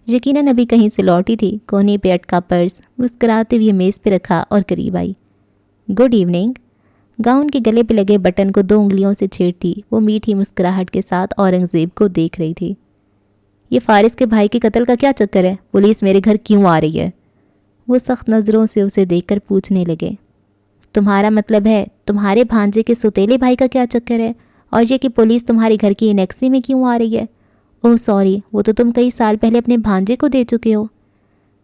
یقیناً ابھی کہیں سے لوٹی تھی۔ کونے پہ اٹکا پرس مسکراتے ہوئے میز پہ رکھا اور قریب آئی۔ Good evening. گاؤن کے گلے پہ لگے بٹن کو 2 انگلیوں سے چھیڑتی وہ میٹھی مسکراہٹ کے ساتھ اورنگزیب کو دیکھ رہی تھی۔ یہ فارس کے بھائی کے قتل کا کیا چکر ہے؟ پولیس میرے گھر کیوں آ رہی ہے؟ وہ سخت نظروں سے اسے دیکھ کر پوچھنے لگے۔ تمہارا مطلب ہے تمہارے بھانجے کے سوتیلے بھائی کا کیا چکر ہے، اور یہ کہ پولیس تمہارے گھر کی انیکسی میں کیوں آ رہی ہے؟ اوہ سوری، وہ تو تم کئی سال پہلے اپنے بھانجے کو دے چکے ہو۔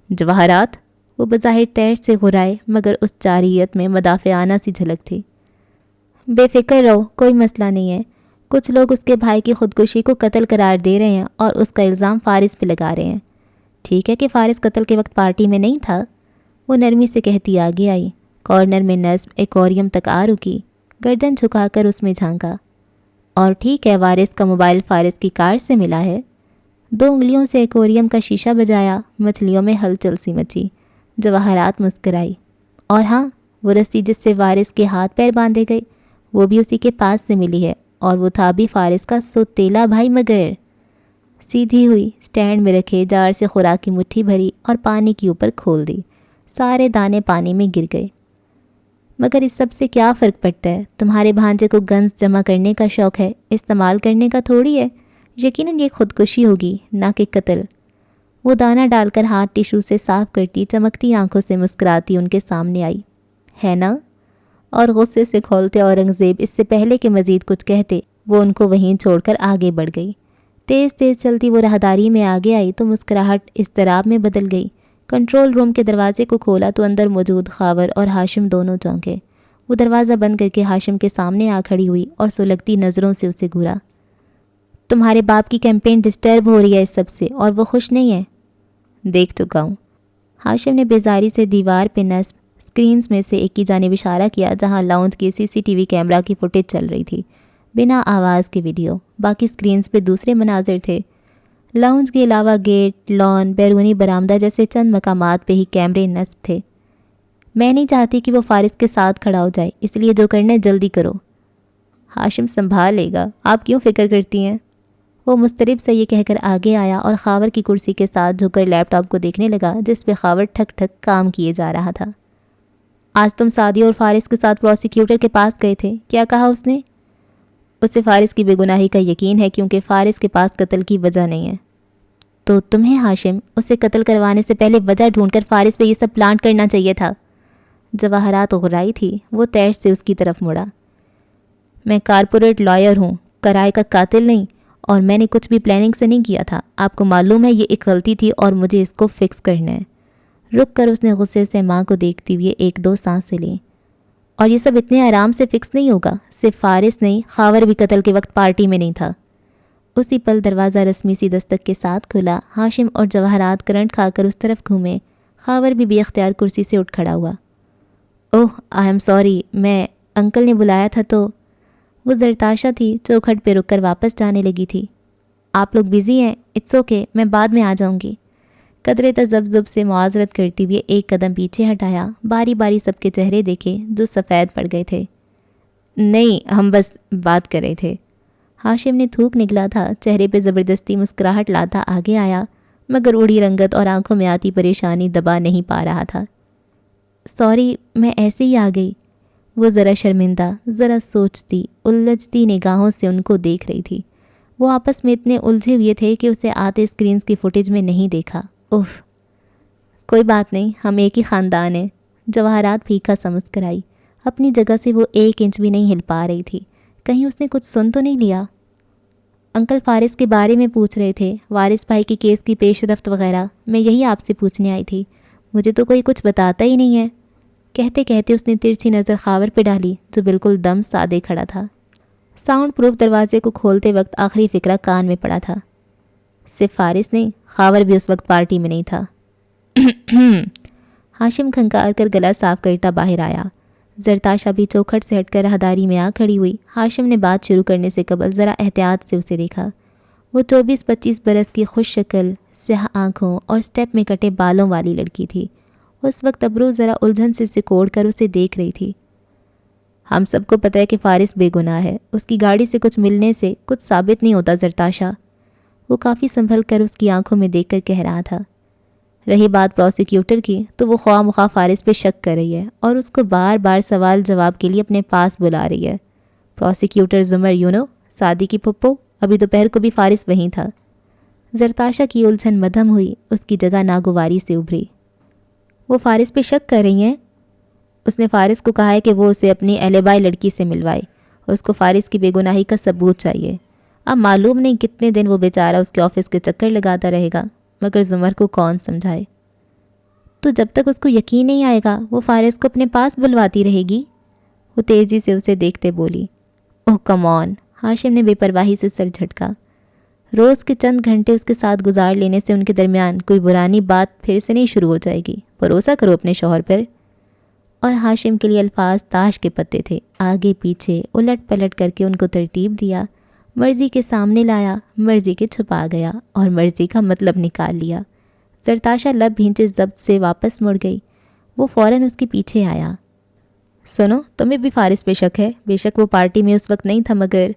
جواہرات؟ وہ بظاہر تیر سے غرائے مگر اس جارحیت میں مدافعانہ سی جھلک تھی۔ بے فکر رہو، کوئی مسئلہ نہیں ہے۔ کچھ لوگ اس کے بھائی کی خودکشی کو قتل قرار دے رہے ہیں اور اس کا الزام فارس پہ لگا رہے ہیں۔ ٹھیک ہے کہ فارس قتل کے وقت پارٹی میں نہیں تھا، وہ نرمی سے کہتی آگے آئی۔ کارنر میں نصب ایکوریم تک آ رکی، گردن جھکا کر اس میں جھانکا۔ اور ٹھیک ہے وارث کا موبائل فارس کی کار سے ملا ہے۔ 2 انگلیوں سے ایکوریم کا شیشہ بجایا، مچھلیوں میں ہلچل سی مچی۔ جواہرات مسکرائی۔ اور ہاں، وہ رسی جس سے وارث کے ہاتھ پیر باندھے گئے وہ بھی اسی کے پاس سے ملی ہے، اور وہ تھا بھی فارس کا سوتیلا بھائی مگر۔ سیدھی ہوئی، سٹینڈ میں رکھے جار سے خوراک کی مٹھی بھری اور پانی کے اوپر کھول دی۔ سارے دانے پانی میں گر گئے۔ مگر اس سب سے کیا فرق پڑتا ہے؟ تمہارے بھانجے کو گنز جمع کرنے کا شوق ہے، استعمال کرنے کا تھوڑی ہے۔ یقیناً یہ خودکشی ہوگی، نہ کہ قتل۔ وہ دانہ ڈال کر ہاتھ ٹیشو سے صاف کرتی چمکتی آنکھوں سے مسکراتی ان کے سامنے آئی۔ ہے نا؟ اور غصے سے کھولتے اورنگزیب اس سے پہلے کہ مزید کچھ کہتے وہ ان کو وہیں چھوڑ کر آگے بڑھ گئی۔ تیز تیز چلتی وہ راہداری میں آگے آئی تو مسکراہٹ اضطراب میں بدل گئی۔ کنٹرول روم کے دروازے کو کھولا تو اندر موجود خاور اور ہاشم دونوں چونکے۔ وہ دروازہ بند کر کے ہاشم کے سامنے آ کھڑی ہوئی اور سلگتی نظروں سے اسے گھورا۔ تمہارے باپ کی کیمپین ڈسٹرب ہو رہی ہے اس سب سے، اور وہ خوش نہیں ہے۔ دیکھ چکا ہوں۔ ہاشم نے بیزاری سے دیوار پہ نصب اسکرینز میں سے ایک کی جانب اشارہ کیا جہاں لاؤنج کی CCTV کیمرہ کی فوٹیج چل رہی تھی، بنا آواز کے ویڈیو۔ باقی اسکرینز پہ دوسرے مناظر تھے۔ لاؤنج کے علاوہ گیٹ، لان، بیرونی برآمدہ جیسے چند مقامات پہ ہی کیمرے نصب تھے۔ میں نہیں چاہتی کہ وہ فارس کے ساتھ کھڑا ہو جائے، اس لیے جو کرنا ہے جلدی کرو۔ ہاشم سنبھال لے گا، آپ کیوں فکر کرتی ہیں؟ وہ مضطرب سے یہ کہہ کر آگے آیا اور خاور کی کرسی کے ساتھ جھک کر لیپ ٹاپ کو دیکھنے لگا جس پہ خاور ٹھک ٹھک کام کیے جا رہا تھا۔ آج تم سعدیہ اور فارس کے ساتھ پروسیکیوٹر کے پاس گئے تھے، کیا کہا اس نے؟ اسے فارس کی بے گناہی کا یقین ہے کیونکہ فارس کے پاس قتل کی وجہ نہیں ہے۔ تو تمہیں ہاشم اسے قتل کروانے سے پہلے وجہ ڈھونڈ کر فارس پہ یہ سب پلانٹ کرنا چاہیے تھا۔ جواہرات غرائی تھی، وہ تیش سے اس کی طرف مڑا۔ میں کارپوریٹ لائر ہوں، کرائے کا قاتل نہیں، اور میں نے کچھ بھی پلاننگ سے نہیں کیا تھا۔ آپ کو معلوم ہے یہ ایک غلطی تھی اور مجھے اس کو فکس کرنا ہے۔ رک کر اس نے غصے سے ماں کو دیکھتی ہوئے ایک دو سانسیں لیں۔ اور یہ سب اتنے آرام سے فکس نہیں ہوگا، صرف فارس نہیں، خاور بھی قتل کے وقت پارٹی میں نہیں تھا۔ اسی پل دروازہ رسمی سی دستک کے ساتھ کھلا۔ ہاشم اور جواہرات کرنٹ کھا کر اس طرف گھومے۔ خاور بھی بے اختیار کرسی سے اٹھ کھڑا ہوا۔ اوہ آئی ایم سوری، میں انکل نے بلایا تھا تو۔ وہ زرتاشا تھی، چوکھٹ پہ رک کر واپس جانے لگی تھی۔ آپ لوگ بزی ہیں، اٹس اوکے، میں بعد میں آ جاؤں گی۔ قدرے تذبذب سے معاذرت کرتی ہوئے ایک قدم پیچھے ہٹایا۔ باری باری سب کے چہرے دیکھے جو سفید پڑ گئے تھے۔ نہیں، ہم بس بات کر رہے تھے۔ ہاشم نے تھوک نکلا تھا، چہرے پہ زبردستی مسکراہٹ لاتا آگے آیا، مگر اڑی رنگت اور آنکھوں میں آتی پریشانی دبا نہیں پا رہا تھا۔ سوری، میں ایسے ہی آ گئی۔ وہ ذرا شرمندہ، ذرا سوچتی، الجھتی نگاہوں سے ان کو دیکھ رہی تھی۔ وہ آپس میں اتنے الجھے ہوئے تھے کہ اسے آتے اسکرینز کی فوٹیج میں نہیں دیکھا۔ اف، کوئی بات نہیں، ہم ایک ہی خاندان ہیں۔ جواہرات پھیکا سا مسکرائی۔ اپنی جگہ سے وہ 1 انچ بھی نہیں ہل پا رہی تھی۔ کہیں اس نے کچھ سن تو نہیں لیا؟ انکل فارس کے بارے میں پوچھ رہے تھے، وارث بھائی کے کیس کی پیش رفت وغیرہ، میں یہی آپ سے پوچھنے آئی تھی۔ مجھے تو کوئی کچھ بتاتا ہی نہیں ہے۔ کہتے کہتے اس نے ترچھی نظر خاور پہ ڈالی جو بالکل دم سادے کھڑا تھا۔ ساؤنڈ پروف دروازے کو کھولتے وقت آخری فقرہ کان میں پڑا تھا۔ صرف فارس نہیں، خاور بھی اس وقت پارٹی میں نہیں تھا۔ ہاشم کھنکار کر گلا صاف کرتا باہر آیا۔ زرتاشا بھی چوکھٹ سے ہٹ کر راہداری میں آ کھڑی ہوئی۔ ہاشم نے بات شروع کرنے سے قبل ذرا احتیاط سے اسے دیکھا۔ وہ 24-25 برس کی خوش شکل، سیاہ آنکھوں اور سٹیپ میں کٹے بالوں والی لڑکی تھی۔ اس وقت ابرو ذرا الجھن سے سکوڑ کر اسے دیکھ رہی تھی۔ ہم سب کو پتہ ہے کہ فارس بے گناہ ہے، اس کی گاڑی سے کچھ ملنے سے کچھ ثابت نہیں ہوتا زرتاشا۔ وہ کافی سنبھل کر اس کی آنکھوں میں دیکھ کر کہہ رہا تھا۔ رہی بات پروسیکیوٹر کی تو وہ خواہ مخواہ فارس پہ شک کر رہی ہے اور اس کو بار بار سوال جواب کے لیے اپنے پاس بلا رہی ہے۔ پروسیکیوٹر زمر سعدی کی پھپھو، ابھی دوپہر کو بھی فارس وہیں تھا۔ زرتاشا کی الجھن مدھم ہوئی، اس کی جگہ ناگواری سے ابھری۔ وہ فارس پہ شک کر رہی ہیں؟ اس نے فارس کو کہا ہے کہ وہ اسے اپنی ایلیبائی لڑکی سے ملوائے، اس کو فارس کی بے گناہی کا ثبوت چاہیے۔ اب معلوم نہیں کتنے دن وہ بیچارہ اس کے آفس کے چکر لگاتا رہے گا، مگر زمر کو کون سمجھائے؟ تو جب تک اس کو یقین نہیں آئے گا وہ فارس کو اپنے پاس بلواتی رہے گی؟ وہ تیزی سے اسے دیکھتے بولی۔ اوہ کم آن، ہاشم نے بے پرواہی سے سر جھٹکا۔ روز کے چند گھنٹے اس کے ساتھ گزار لینے سے ان کے درمیان کوئی پرانی بات پھر سے نہیں شروع ہو جائے گی، بھروسہ کرو اپنے شوہر پر۔ اور ہاشم کے لیے الفاظ تاش کے پتے تھے، آگے پیچھے الٹ پلٹ کر کے ان کو ترتیب دیا، مرضی کے سامنے لایا، مرضی کے چھپا گیا اور مرضی کا مطلب نکال لیا۔ زرتاشا لب بھینچے ضبط سے واپس مڑ گئی۔ وہ فوراً اس کے پیچھے آیا۔ سنو، تمہیں بھی فارس پہ شک ہے؟ بے شک وہ پارٹی میں اس وقت نہیں تھا، مگر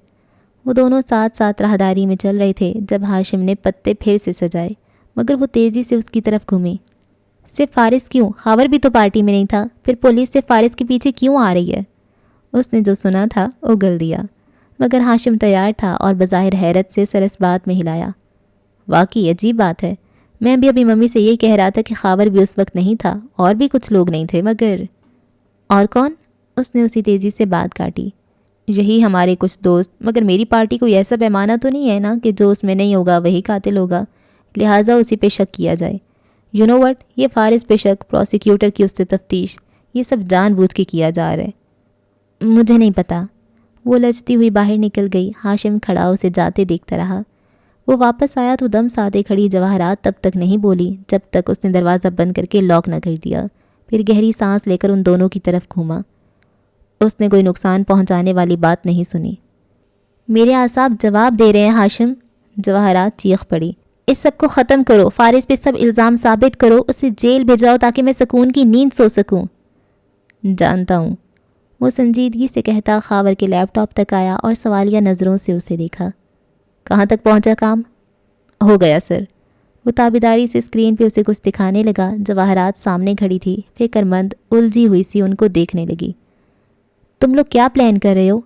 وہ دونوں ساتھ ساتھ راہداری میں چل رہے تھے جب ہاشم نے پتے پھر سے سجائے، مگر وہ تیزی سے اس کی طرف گھومی۔ صرف فارس کیوں؟ خاور بھی تو پارٹی میں نہیں تھا، پھر پولیس صرف فارس کے پیچھے کیوں آ رہی ہے؟ اس نے جو سنا تھا اگل دیا، مگر ہاشم تیار تھا اور بظاہر حیرت سے سر اس بات میں ہلایا۔ واقعی عجیب بات ہے، میں بھی ابھی ممی سے یہی کہہ رہا تھا کہ خاور بھی اس وقت نہیں تھا، اور بھی کچھ لوگ نہیں تھے، مگر اور کون؟ اس نے اسی تیزی سے بات کاٹی۔ یہی ہمارے کچھ دوست، مگر میری پارٹی کوئی ایسا پیمانہ تو نہیں ہے نا کہ جو اس میں نہیں ہوگا وہی قاتل ہوگا، لہٰذا اسی پہ شک کیا جائے۔ یو نو وٹ، یہ فارس پہ شک، پروسیکیوٹر کی اس سے تفتیش، یہ سب جان بوجھ کے کیا جا رہا ہے۔ مجھے نہیں پتا۔ وہ لجتی ہوئی باہر نکل گئی۔ ہاشم کھڑا اسے جاتے دیکھتا رہا۔ وہ واپس آیا تو دم سادے کھڑی جواہرات تب تک نہیں بولی جب تک اس نے دروازہ بند کر کے لاک نہ کر دیا۔ پھر گہری سانس لے کر ان دونوں کی طرف گھوما۔ اس نے کوئی نقصان پہنچانے والی بات نہیں سنی۔ میرے اعصاب جواب دے رہے ہیں ہاشم، جواہرات چیخ پڑی۔ اس سب کو ختم کرو، فارس پہ سب الزام ثابت کرو، اسے جیل بھیجاؤ تاکہ میں سکون کی نیند سو سکوں۔ جانتا ہوں، وہ سنجیدگی سے کہتا خاور کے لیپ ٹاپ تک آیا اور سوالیہ نظروں سے اسے دیکھا۔ کہاں تک پہنچا کام؟ ہو گیا سر۔ وہ تابیداری سے اسکرین پہ اسے کچھ دکھانے لگا۔ جواہرات سامنے کھڑی تھی، فکر مند الجھی ہوئی سی ان کو دیکھنے لگی۔ تم لوگ کیا پلان کر رہے ہو؟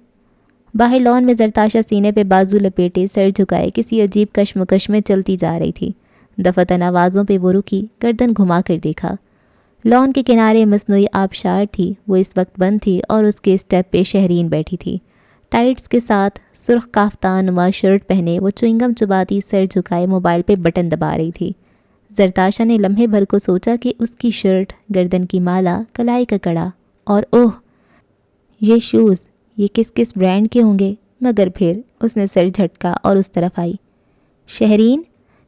باہر لان میں زرتاشا سینے پہ بازو لپیٹے سر جھکائے کسی عجیب کشمکش میں چلتی جا رہی تھی۔ دفتن آوازوں پہ وہ رکی، گردن گھما کر دیکھا۔ لان کے کنارے مصنوعی آبشار تھی، وہ اس وقت بند تھی اور اس کے اسٹیپ پہ شہرین بیٹھی تھی۔ ٹائٹس کے ساتھ سرخ کافتان نما شرٹ پہنے وہ چوئنگم چباتی سر جھکائے موبائل پہ بٹن دبا رہی تھی۔ زرتاشا نے لمحے بھر کو سوچا کہ اس کی شرٹ، گردن کی مالا، کلائی کا کڑا اور اوہ یہ شوز، یہ کس کس برانڈ کے ہوں گے، مگر پھر اس نے سر جھٹکا اور اس طرف آئی۔ شہرین؟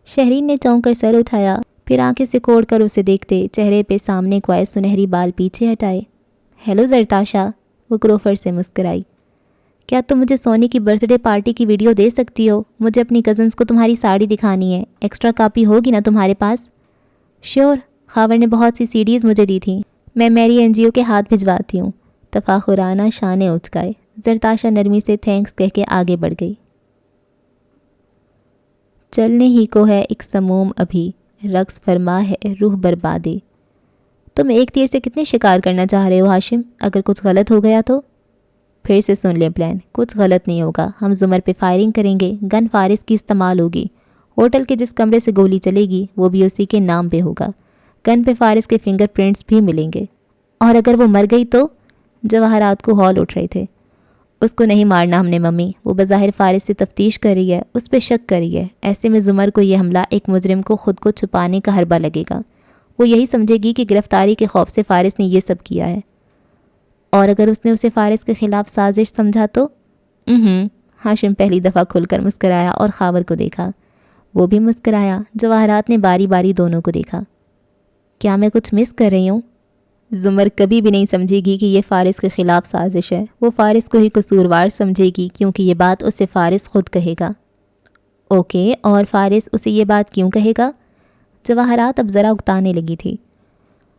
شہرین نے چونک کر سر اٹھایا، پھر آنکھیں سے کوڑ کر اسے دیکھتے چہرے پہ سامنے کوئے سنہری بال پیچھے ہٹائے۔ ہیلو زرتاشا، وہ کروفر سے مسکرائی۔ کیا تم مجھے سونی کی برتھ ڈے پارٹی کی ویڈیو دے سکتی ہو؟ مجھے اپنی کزنس کو تمہاری ساڑی دکھانی ہے، ایکسٹرا کاپی ہوگی نا تمہارے پاس؟ شیور، خاور نے بہت سی سیڈیز مجھے دی تھیں، میں میری این جی او کے ہاتھ بھجواتی ہوں۔ تفاخرانہ شانے اچکائے۔ زرتاشا نرمی سے تھینکس کہہ کے آگے بڑھ گئی۔ چلنے ہی کو ہے ایک سموم ابھی، رقص فرما ہے روح بربادے۔ تم ایک تیر سے کتنے شکار کرنا چاہ رہے ہو ہاشم؟ اگر کچھ غلط ہو گیا تو؟ پھر سے سن لیں پلان، کچھ غلط نہیں ہوگا۔ ہم زمر پہ فائرنگ کریں گے، گن فارس کی استعمال ہوگی، ہوٹل کے جس کمرے سے گولی چلے گی وہ بھی اسی کے نام پہ ہوگا، گن پہ فارس کے فنگر پرنٹس بھی ملیں گے۔ اور اگر وہ مر گئی تو؟ جواہرات کو ہال اٹھ رہے تھے۔ اس کو نہیں مارنا ہم نے ممی، وہ بظاہر فارس سے تفتیش کر رہی ہے، اس پہ شک کر رہی ہے، ایسے میں زمر کو یہ حملہ ایک مجرم کو خود کو چھپانے کا حربہ لگے گا، وہ یہی سمجھے گی کہ گرفتاری کے خوف سے فارس نے یہ سب کیا ہے۔ اور اگر اس نے اسے فارس کے خلاف سازش سمجھا تو؟ ہاشم پہلی دفعہ کھل کر مسکرایا اور خاور کو دیکھا، وہ بھی مسکرایا۔ جواہرات نے باری باری دونوں کو دیکھا۔ کیا میں کچھ مس کر رہی ہوں؟ زمر کبھی بھی نہیں سمجھے گی کہ یہ فارس کے خلاف سازش ہے، وہ فارس کو ہی قصوروار سمجھے گی کیونکہ یہ بات اسے فارس خود کہے گا۔ اوکے، اور فارس اسے یہ بات کیوں کہے گا؟ جواہرات اب ذرا اکتانے لگی تھی۔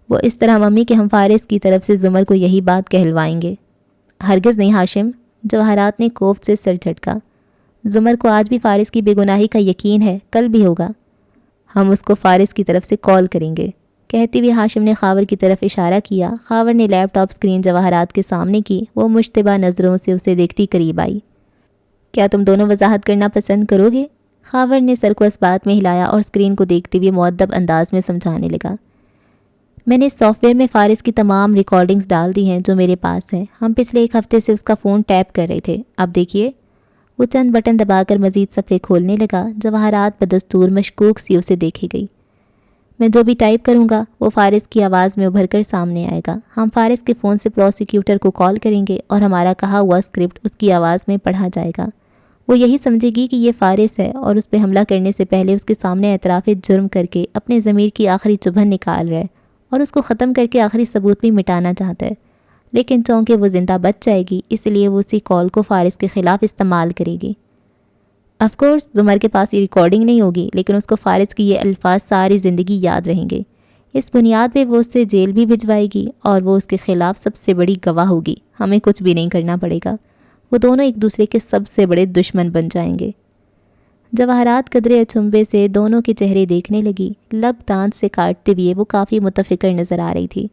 وہ اس طرح ممی کہ ہم فارس کی طرف سے زمر کو یہی بات کہلوائیں گے۔ ہرگز نہیں ہاشم، جواہرات نے کوفت سے سر جھٹکا۔ زمر کو آج بھی فارس کی بے گناہی کا یقین ہے، کل بھی ہوگا۔ ہم اس کو فارس کی طرف سے کال کریں گے۔ کہتے ہوئے ہاشم نے خاور کی طرف اشارہ کیا۔ خاور نے لیپ ٹاپ اسکرین جواہرات کے سامنے کی، وہ مشتبہ نظروں سے اسے دیکھتی قریب آئی۔ کیا تم دونوں وضاحت کرنا پسند کرو گے؟ خاور نے سر کو اس بات میں ہلایا اور اسکرین کو دیکھتے ہوئے مؤدب انداز میں سمجھانے لگا۔ میں نے سافٹ ویئر میں فارس کی تمام ریکارڈنگز ڈال دی ہیں جو میرے پاس ہیں، ہم پچھلے ایک ہفتے سے اس کا فون ٹیپ کر رہے تھے، اب دیکھیے۔ وہ چند بٹن دبا کر مزید صفحے کھولنے لگا۔ جواہرات بدستور مشکوک سی اسے دیکھے گئی۔ میں جو بھی ٹائپ کروں گا وہ فارس کی آواز میں ابھر کر سامنے آئے گا، ہم فارس کے فون سے پروسیکیوٹر کو کال کریں گے اور ہمارا کہا ہوا اسکرپٹ اس کی آواز میں پڑھا جائے گا۔ وہ یہی سمجھے گی کہ یہ فارس ہے اور اس پہ حملہ کرنے سے پہلے اس کے سامنے اعتراف جرم کر کے اپنے ضمیر کی آخری چبھن نکال رہا ہے اور اس کو ختم کر کے آخری ثبوت بھی مٹانا چاہتا ہے، لیکن چونکہ وہ زندہ بچ جائے گی اس لیے وہ اسی کال کو فارس کے خلاف استعمال کرے گی۔ آف کورس زمر کے پاس یہ ریکارڈنگ نہیں ہوگی، لیکن اس کو فارس کی یہ الفاظ ساری زندگی یاد رہیں گے۔ اس بنیاد پہ وہ اس سے جیل بھی بھجوائے گی اور وہ اس کے خلاف سب سے بڑی گواہ ہوگی۔ ہمیں کچھ بھی نہیں کرنا پڑے گا، وہ دونوں ایک دوسرے کے سب سے بڑے دشمن بن جائیں گے۔ جواہرات قدرے اچنبے سے دونوں کے چہرے دیکھنے لگی، لب دانت سے کاٹتے ہوئے وہ کافی متفکر نظر آ رہی تھی۔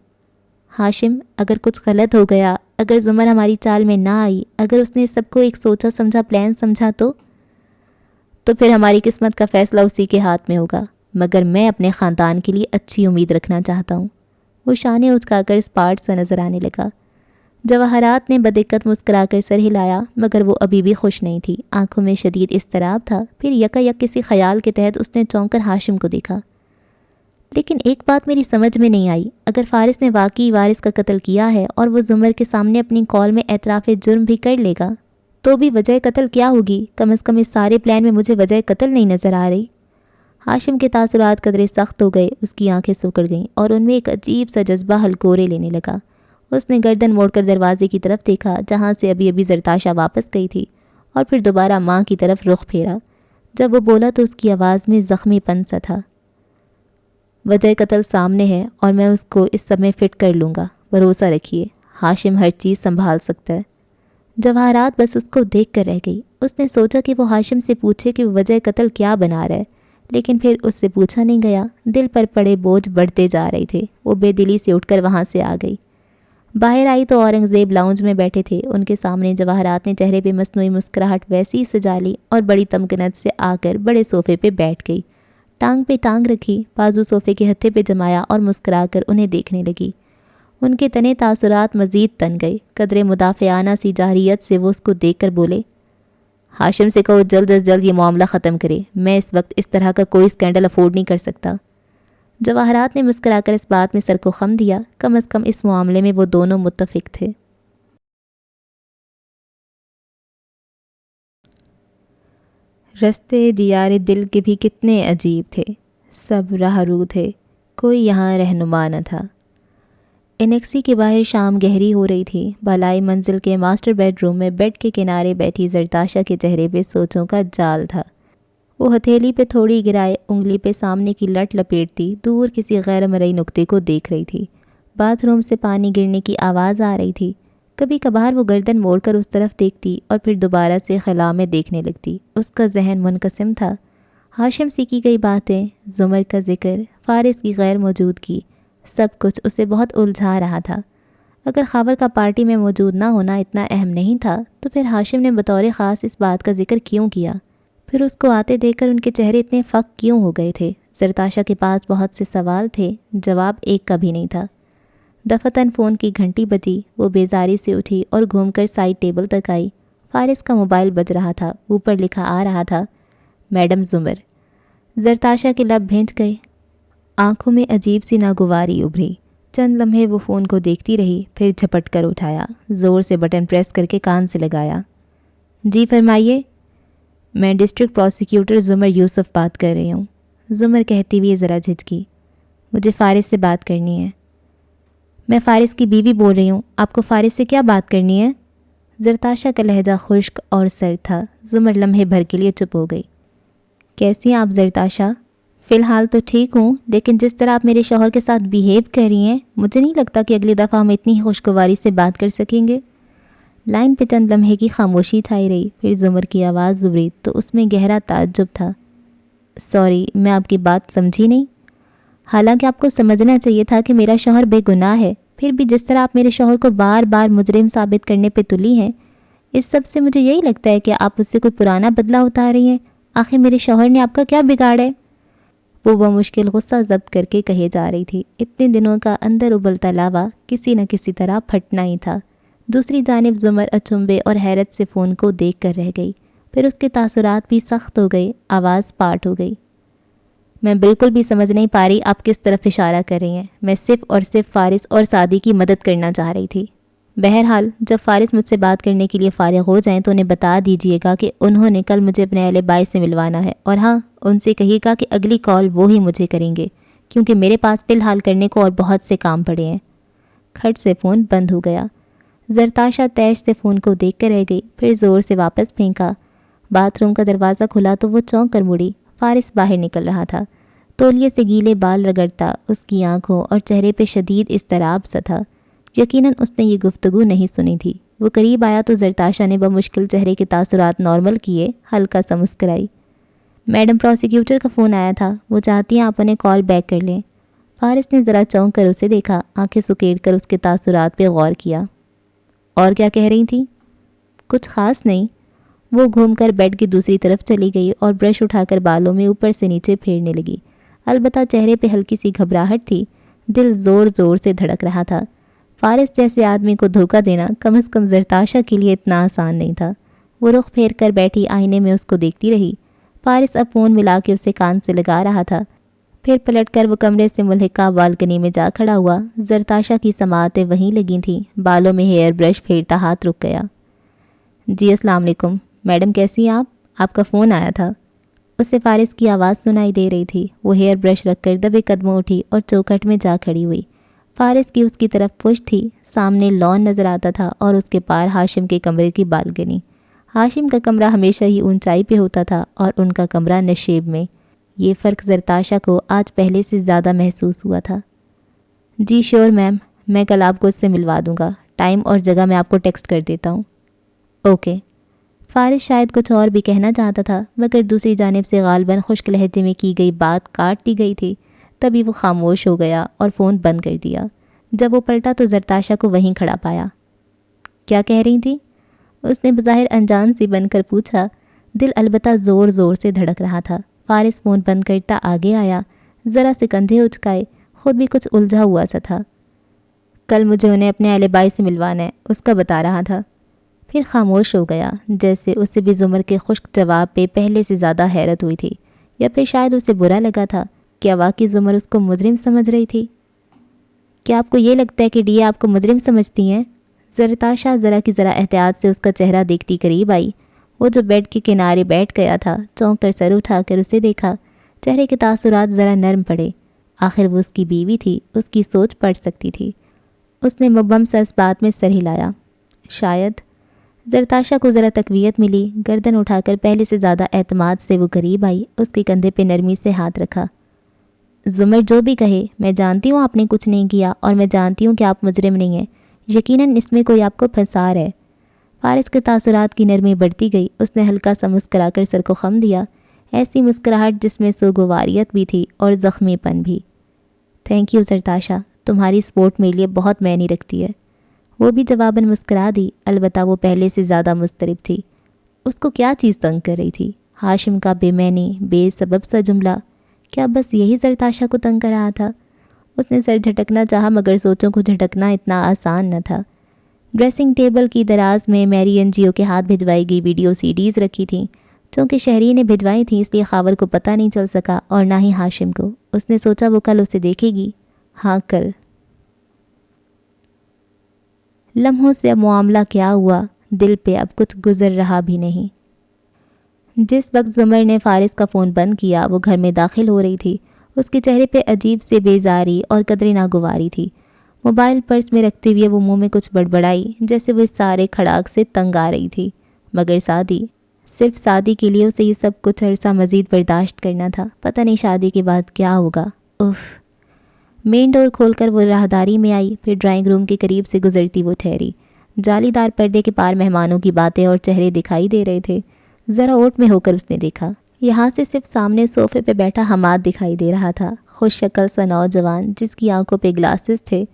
ہاشم، اگر کچھ غلط ہو گیا، اگر زمر ہماری چال میں نہ آئی، اگر اس نے سب کو ایک سوچا سمجھا پلان سمجھا تو پھر ہماری قسمت کا فیصلہ اسی کے ہاتھ میں ہوگا، مگر میں اپنے خاندان کے لیے اچھی امید رکھنا چاہتا ہوں۔ وہ شانے اچکا کر اسپارٹ سا نظر آنے لگا۔ جواہرات نے بدقت مسکرا کر سر ہلایا، مگر وہ ابھی بھی خوش نہیں تھی، آنکھوں میں شدید اضطراب تھا۔ پھر یکا یک کسی خیال کے تحت اس نے چونک کر ہاشم کو دیکھا۔ لیکن ایک بات میری سمجھ میں نہیں آئی، اگر فارس نے واقعی وارث کا قتل کیا ہے اور وہ زمر کے سامنے اپنی کال میں اعتراف جرم بھی کر لے گا تو بھی وجہ قتل کیا ہوگی؟ کم از کم اس سارے پلان میں مجھے وجہ قتل نہیں نظر آ رہی۔ ہاشم کے تاثرات قدرے سخت ہو گئے، اس کی آنکھیں سکڑ گئیں اور ان میں ایک عجیب سا جذبہ ہلکورے لینے لگا۔ اس نے گردن موڑ کر دروازے کی طرف دیکھا جہاں سے ابھی زرتاشا واپس گئی تھی، اور پھر دوبارہ ماں کی طرف رخ پھیرا۔ جب وہ بولا تو اس کی آواز میں زخمی پن سا تھا۔ وجہ قتل سامنے ہے اور میں اس کو اس سب میں فٹ کر لوں گا، بھروسہ رکھیے، ہاشم ہر چیز سنبھال سکتا ہے۔ جواہرات بس اس کو دیکھ کر رہ گئی۔ اس نے سوچا کہ وہ ہاشم سے پوچھے کہ وہ وجہ قتل کیا بنا رہا ہے، لیکن پھر اس سے پوچھا نہیں گیا۔ دل پر پڑے بوجھ بڑھتے جا رہے تھے۔ وہ بے دلی سے اٹھ کر وہاں سے آ گئی۔ باہر آئی تو اورنگزیب لاؤنج میں بیٹھے تھے۔ ان کے سامنے جواہرات نے چہرے پہ مصنوعی مسکراہٹ ویسی ہی سجا لی اور بڑی تمکنت سے آ کر بڑے صوفے پہ بیٹھ گئی۔ ٹانگ پہ ٹانگ رکھی، بازو صوفے کے ہتھے پہ جمایا اور مسکرا کر انہیں دیکھنے لگی۔ ان کے تنے تاثرات مزید تن گئے۔ قدرے مدافعانہ سی جارحیت سے وہ اس کو دیکھ کر بولے، ہاشم سے کہو جلد از جلد یہ معاملہ ختم کرے، میں اس وقت اس طرح کا کوئی سکینڈل افورڈ نہیں کر سکتا۔ جواہرات نے مسکرا کر اس بات میں سر کو خم دیا، کم از کم اس معاملے میں وہ دونوں متفق تھے۔ رستے دیار دل کے بھی کتنے عجیب تھے، سب راہ رو تھے، کوئی یہاں رہنما نہ تھا۔ انیکسی کے باہر شام گہری ہو رہی تھی۔ بالائی منزل کے ماسٹر بیڈ روم میں بیڈ کے کنارے بیٹھی زرتاشا کے چہرے پہ سوچوں کا جال تھا۔ وہ ہتھیلی پہ تھوڑی گرائے انگلی پہ سامنے کی لٹ لپیٹتی دور کسی غیر مرئی نقطے کو دیکھ رہی تھی۔ باتھ روم سے پانی گرنے کی آواز آ رہی تھی۔ کبھی کبھار وہ گردن موڑ کر اس طرف دیکھتی اور پھر دوبارہ سے خلا میں دیکھنے لگتی۔ اس کا ذہن منقسم تھا۔ ہاشم سے کی گئی باتیں، زمر کا ذکر، فارس کی غیر موجودگی، سب کچھ اسے بہت الجھا رہا تھا۔ اگر خاور کا پارٹی میں موجود نہ ہونا اتنا اہم نہیں تھا تو پھر ہاشم نے بطور خاص اس بات کا ذکر کیوں کیا؟ پھر اس کو آتے دیکھ کر ان کے چہرے اتنے فک کیوں ہو گئے تھے؟ زرتاشا کے پاس بہت سے سوال تھے، جواب ایک کا بھی نہیں تھا۔ دفتن فون کی گھنٹی بجی، وہ بیزاری سے اٹھی اور گھوم کر سائڈ ٹیبل تک آئی۔ فارس کا موبائل بج رہا تھا، اوپر لکھا آ رہا تھا، میڈم زمر۔ زرتاشا کے لب بھینچ گئے، آنکھوں میں عجیب سی ناگواری ابھری۔ چند لمحے وہ فون کو دیکھتی رہی، پھر جھپٹ کر اٹھایا، زور سے بٹن پریس کر کے کان سے لگایا۔ جی فرمائیے، میں ڈسٹرکٹ پروسیکیوٹر زمر یوسف بات کر رہی ہوں۔ زمر کہتی ہوئی ذرا جھجکی، مجھے فارس سے بات کرنی ہے۔ میں فارس کی بیوی بول رہی ہوں، آپ کو فارس سے کیا بات کرنی ہے؟ زرتاشا کا لہجہ خشک اور سرد تھا۔ زمر لمحے بھر کے لیے چپ ہو گئی۔ کیسی ہیں آپ زرتاشا؟ فی الحال تو ٹھیک ہوں، لیکن جس طرح آپ میرے شوہر کے ساتھ بیہیو کر رہی ہیں، مجھے نہیں لگتا کہ اگلی دفعہ ہم اتنی خوشگواری سے بات کر سکیں گے۔ لائن پہ چند لمحے کی خاموشی چھائی رہی، پھر زمر کی آواز ابھری تو اس میں گہرا تعجب تھا۔ سوری، میں آپ کی بات سمجھی نہیں۔ حالانکہ آپ کو سمجھنا چاہیے تھا کہ میرا شوہر بے گناہ ہے، پھر بھی جس طرح آپ میرے شوہر کو بار بار مجرم ثابت کرنے پہ تلی ہیں، اس سب سے مجھے یہی لگتا ہے کہ آپ اس سے کوئی پرانا بدلہ اتار رہی ہیں۔ آخر میرے شوہر نے آپ کا کیا بگاڑا ہے؟ وہ مشکل غصہ ضبط کر کے کہے جا رہی تھی۔ اتنے دنوں کا اندر ابلتا لاوا کسی نہ کسی طرح پھٹنا ہی تھا۔ دوسری جانب زمر اچنبے اور حیرت سے فون کو دیکھ کر رہ گئی، پھر اس کے تاثرات بھی سخت ہو گئے، آواز پاٹ ہو گئی۔ میں بالکل بھی سمجھ نہیں پا رہی آپ کس طرف اشارہ کر رہی ہیں۔ میں صرف اور صرف فارس اور سعدی کی مدد کرنا چاہ رہی تھی۔ بہرحال جب فارس مجھ سے بات کرنے کے لیے فارغ ہو جائیں تو انہیں بتا دیجئے گا کہ انہوں نے کل مجھے اپنے اہل بائی سے ملوانا ہے، اور ہاں، ان سے کہیے گا کہ اگلی کال وہ ہی مجھے کریں گے، کیونکہ میرے پاس فی الحال کرنے کو اور بہت سے کام پڑے ہیں۔ کھٹ سے فون بند ہو گیا۔ زرتاشا تیش سے فون کو دیکھ کر رہ گئی، پھر زور سے واپس پھینکا۔ باتھ روم کا دروازہ کھلا تو وہ چونک کر مڑی۔ فارس باہر نکل رہا تھا، تولیے سے گیلے بال رگڑتا۔ اس کی آنکھوں اور چہرے پہ شدید اضطراب سا تھا۔ یقیناً اس نے یہ گفتگو نہیں سنی تھی۔ وہ قریب آیا تو زرتاشا نے بمشکل چہرے کے تاثرات نارمل کیے، ہلکا سا مسکرائی۔ میڈم پروسیکیوٹر کا فون آیا تھا، وہ چاہتی ہیں آپ انہیں کال بیک کر لیں۔ فارس نے ذرا چونک کر اسے دیکھا، آنکھیں سکیڑ کر اس کے تاثرات پہ غور کیا۔ اور کیا کہہ رہی تھیں؟ کچھ خاص نہیں۔ وہ گھوم کر بیڈ کی دوسری طرف چلی گئی اور برش اٹھا کر بالوں میں اوپر سے نیچے پھیرنے لگی۔ البتہ چہرے پہ ہلکی سی گھبراہٹ تھی، دل زور زور سے دھڑک رہا تھا۔ فارس جیسے آدمی کو دھوکہ دینا کم از کم زرتاشا کے لیے اتنا آسان نہیں تھا۔ وہ رخ پھیر کر بیٹھی آئینے میں اس کو دیکھتی رہی۔ فارس اب فون ملا کے اسے کان سے لگا رہا تھا، پھر پلٹ کر وہ کمرے سے ملحقہ بالکنی میں جا کھڑا ہوا۔ زرتاشا کی سماعتیں وہیں لگی تھیں، بالوں میں ہیئر برش پھیرتا ہاتھ رک گیا۔ جی السلام علیکم میڈم، کیسی ہیں آپ کا فون آیا تھا۔ اسے فارس کی آواز سنائی دے رہی تھی۔ وہ ہیئر برش رکھ کر دبے قدموں اٹھی اور چوکھٹ میں جا کھڑی ہوئی۔ فارس کی اس کی طرف پشت تھی، سامنے لان نظر آتا تھا اور اس کے پار ہاشم کے کمرے کی بالکنی۔ ہاشم کا کمرہ ہمیشہ ہی اونچائی پہ ہوتا تھا اور ان کا کمرہ نشیب میں۔ یہ فرق زرتاشا کو آج پہلے سے زیادہ محسوس ہوا تھا۔ جی شیور میم، میں کل آپ کو اس سے ملوا دوں گا، ٹائم اور جگہ میں آپ کو ٹیکسٹ کر دیتا ہوں۔ اوکے۔ فارس شاید کچھ اور بھی کہنا چاہتا تھا، مگر دوسری جانب سے غالباً خشک لہجے میں کی گئی بات کاٹ دی گئی تھی۔ تبھی وہ خاموش ہو گیا اور فون بند کر دیا۔ جب وہ پلٹا تو زرتاشا کو وہیں کھڑا پایا۔ کیا کہہ رہی تھی؟ اس نے بظاہر انجان سی بن کر پوچھا۔ دل البتہ زور زور سے دھڑک رہا تھا۔ فارس فون بند کرتا آگے آیا، ذرا سے کندھے اچکائے، خود بھی کچھ الجھا ہوا سا تھا۔ کل مجھے انہیں اپنے اہل بائی سے ملوانا ہے، اس کا بتا رہا تھا۔ پھر خاموش ہو گیا، جیسے اسے بھی زمر کے خشک جواب پہ پہلے سے زیادہ حیرت ہوئی تھی، یا پھر شاید اسے برا لگا تھا۔ کیا واقعی زمر اس کو مجرم سمجھ رہی تھی؟ کیا آپ کو یہ لگتا ہے کہ ڈی آپ کو مجرم سمجھتی ہیں؟ زرتاشا ذرا کی ذرا احتیاط سے اس کا چہرہ دیکھتی قریب آئی۔ وہ جو بیڈ کے کنارے بیٹھ گیا تھا، چونک کر سر اٹھا کر اسے دیکھا۔ چہرے کے تاثرات ذرا نرم پڑے۔ آخر وہ اس کی بیوی تھی، اس کی سوچ پڑ سکتی تھی۔ اس نے مبہم سا اس بات میں سر ہلایا۔ شاید۔ زرتاشا کو ذرا تقویت ملی، گردن اٹھا کر پہلے سے زیادہ اعتماد سے وہ قریب آئی، اس کے کندھے پہ نرمی سے ہاتھ رکھا۔ زمر جو بھی کہے، میں جانتی ہوں آپ نے کچھ نہیں کیا، اور میں جانتی ہوں کہ آپ مجرم نہیں ہیں۔ یقیناً اس میں کوئی آپ کو پھنسا ہے۔ فارس کے تاثرات کی نرمی بڑھتی گئی۔ اس نے ہلکا سا مسکرا کر سر کو خم دیا، ایسی مسکراہٹ جس میں سوگواریت بھی تھی اور زخمی پن بھی۔ تھینک یو زرتاشا، تمہاری سپورٹ میرے لیے بہت معنی رکھتی ہے۔ وہ بھی جواباً مسکرا دی، البتہ وہ پہلے سے زیادہ مضطرب تھی۔ اس کو کیا چیز تنگ کر رہی تھی؟ ہاشم کا بے معنی، بے سبب سا جملہ، کیا بس یہی زرتاشا کو تنگ کر رہا تھا؟ اس نے سر جھٹکنا چاہا، مگر سوچوں کو جھٹکنا اتنا آسان نہ تھا۔ ڈریسنگ ٹیبل کی دراز میں میری این جی او کے ہاتھ بھجوائی گئی ویڈیو سی ڈیز رکھی تھیں۔ چونکہ شہری نے بھجوائی تھیں، اس لیے خاور کو پتہ نہیں چل سکا، اور نہ ہی ہاشم کو۔ اس نے سوچا وہ کل اسے دیکھے گی۔ ہاں کل۔ لمحوں سے اب معاملہ کیا ہوا، دل پہ اب کچھ گزر رہا بھی نہیں۔ جس وقت زمر نے فارس کا فون بند کیا، وہ گھر میں داخل ہو رہی تھی۔ اس کے چہرے پہ عجیب سے بیزاری اور قدرے ناگواری تھی۔ موبائل پرس میں رکھتے ہوئے وہ منہ میں کچھ بڑبڑائی، جیسے وہ اس سارے کھڑاک سے تنگ آ رہی تھی۔ مگر سادی، صرف سادی کے لیے اسے یہ سب کچھ عرصہ مزید برداشت کرنا تھا۔ پتہ نہیں شادی کے بعد کیا ہوگا۔ اف۔ مین ڈور کھول کر وہ راہداری میں آئی، پھر ڈرائنگ روم کے قریب سے گزرتی وہ ٹھہری۔ جالی دار پردے کے پار مہمانوں کی باتیں اور چہرے دکھائی دے رہے تھے۔ ذرا اوٹ میں ہو کر اس نے دیکھا، یہاں سے صرف سامنے صوفے پہ بیٹھا حماد دکھائی دے رہا تھا، خوش شکل سا نوجوان جس کی آنکھوں پہ گلاسز تھے،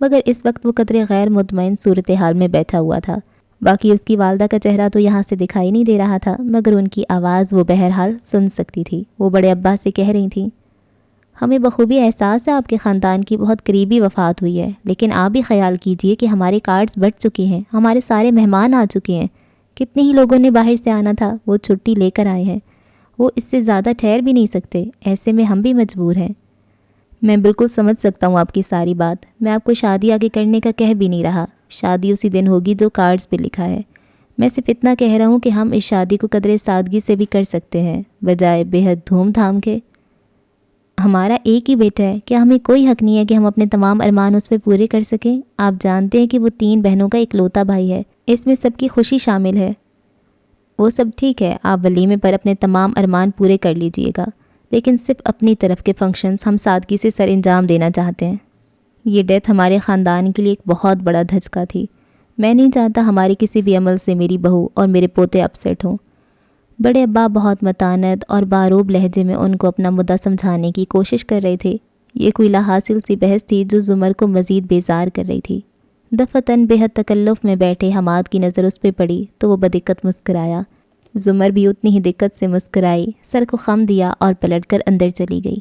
مگر اس وقت وہ قدرے غیر مطمئن صورتحال میں بیٹھا ہوا تھا۔ باقی اس کی والدہ کا چہرہ تو یہاں سے دکھائی نہیں دے رہا تھا، مگر ان کی آواز وہ بہرحال سن سکتی تھی۔ وہ بڑے ابا سے کہہ رہی تھیں، ہمیں بخوبی احساس ہے آپ کے خاندان کی بہت قریبی وفات ہوئی ہے، لیکن آپ بھی خیال کیجئے کہ ہمارے کارڈز بٹ چکے ہیں، ہمارے سارے مہمان آ چکے ہیں، کتنے ہی لوگوں نے باہر سے آنا تھا، وہ چھٹی لے کر آئے ہیں، وہ اس سے زیادہ ٹھہر بھی نہیں سکتے، ایسے میں ہم بھی مجبور ہیں۔ میں بالکل سمجھ سکتا ہوں آپ کی ساری بات، میں آپ کو شادی آگے کرنے کا کہہ بھی نہیں رہا، شادی اسی دن ہوگی جو کارڈز پہ لکھا ہے۔ میں صرف اتنا کہہ رہا ہوں کہ ہم اس شادی کو قدرے سادگی سے بھی کر سکتے ہیں، بجائے بے حد دھوم دھام کے۔ ہمارا ایک ہی بیٹا ہے، کیا ہمیں کوئی حق نہیں ہے کہ ہم اپنے تمام ارمان اس پہ پورے کر سکیں؟ آپ جانتے ہیں کہ وہ 3 بہنوں کا اکلوتا بھائی ہے، اس میں سب کی خوشی شامل ہے۔ وہ سب ٹھیک ہے، آپ ولیمے پر اپنے تمام ارمان پورے کر لیجئے گا، لیکن صرف اپنی طرف کے فنکشنز ہم سادگی سے سر انجام دینا چاہتے ہیں۔ یہ ڈیتھ ہمارے خاندان کے لیے ایک بہت بڑا دھچکا تھی۔ میں نہیں چاہتا ہمارے کسی بھی عمل سے میری بہو اور میرے پوتے اپسیٹ ہوں۔ بڑے ابا بہت متانت اور باروب لہجے میں ان کو اپنا مدعا سمجھانے کی کوشش کر رہے تھے۔ یہ کوئی لا حاصل سی بحث تھی جو زمر کو مزید بیزار کر رہی تھی۔ دفتن بے حد تکلف میں بیٹھے حماد کی نظر اس پہ پڑی تو وہ بدقت مسکرایا۔ زمر بھی اتنی ہی دقت سے مسکرائی، سر کو خم دیا اور پلٹ کر اندر چلی گئی۔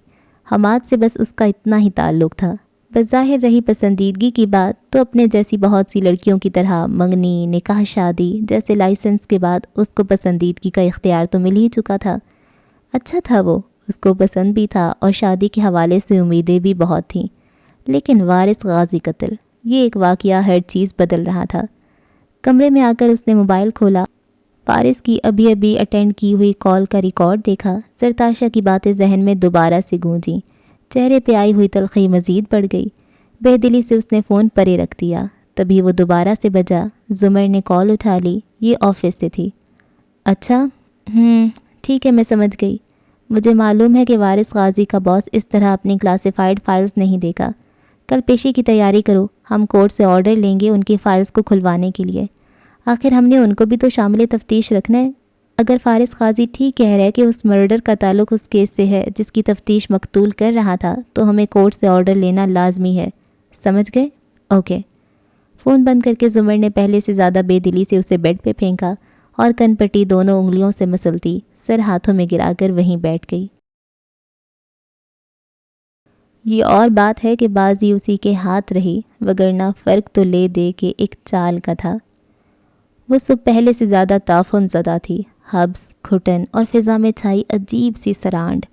حماد سے بس اس کا اتنا ہی تعلق تھا۔ بظاہر رہی پسندیدگی کی بات تو اپنے جیسی بہت سی لڑکیوں کی طرح منگنی، نکاح، شادی جیسے لائسنس کے بعد اس کو پسندیدگی کا اختیار تو مل ہی چکا تھا۔ اچھا تھا، وہ اس کو پسند بھی تھا اور شادی کے حوالے سے امیدیں بھی بہت تھیں، لیکن وارث غازی قتل، یہ ایک واقعہ ہر چیز بدل رہا تھا۔ کمرے میں آ کر اس نے موبائل کھولا، فارس کی ابھی اٹینڈ کی ہوئی کال کا ریکارڈ دیکھا۔ زرتاشا کی باتیں ذہن میں دوبارہ سے گونجیں، چہرے پہ آئی ہوئی تلخی مزید بڑھ گئی۔ بے دلی سے اس نے فون پرے رکھ دیا، تبھی وہ دوبارہ سے بجا۔ زمر نے کال اٹھا لی، یہ آفس سے تھی۔ اچھا، ٹھیک ہے، میں سمجھ گئی۔ مجھے معلوم ہے کہ وارث غازی کا باس اس طرح اپنی کلاسیفائڈ فائلز نہیں دے گا۔ کل پیشی کی تیاری کرو، ہم کورٹ سے آرڈر لیں گے ان کی فائلز کو کھلوانے کے لیے۔ آخر ہم نے ان کو بھی تو شامل تفتیش رکھنا ہے۔ اگر فارس غازی ٹھیک کہہ رہا ہے کہ اس مرڈر کا تعلق اس کیس سے ہے جس کی تفتیش مقتول کر رہا تھا، تو ہمیں کورٹ سے آرڈر لینا لازمی ہے، سمجھ گئے؟ اوکے۔ فون بند کر کے زمر نے پہلے سے زیادہ بے دلی سے اسے بیڈ پہ پھینکا اور کن پٹی دونوں انگلیوں سے مسلتی سر ہاتھوں میں گرا کر وہیں بیٹھ گئی۔ یہ اور بات ہے کہ بازی اسی کے ہاتھ رہی، وگرنہ فرق تو لے دے کے ایک چال کا تھا۔ وہ صبح پہلے سے زیادہ تعفن زدہ تھی، حبس، گھٹن اور فضا میں چھائی عجیب سی سرانڈ،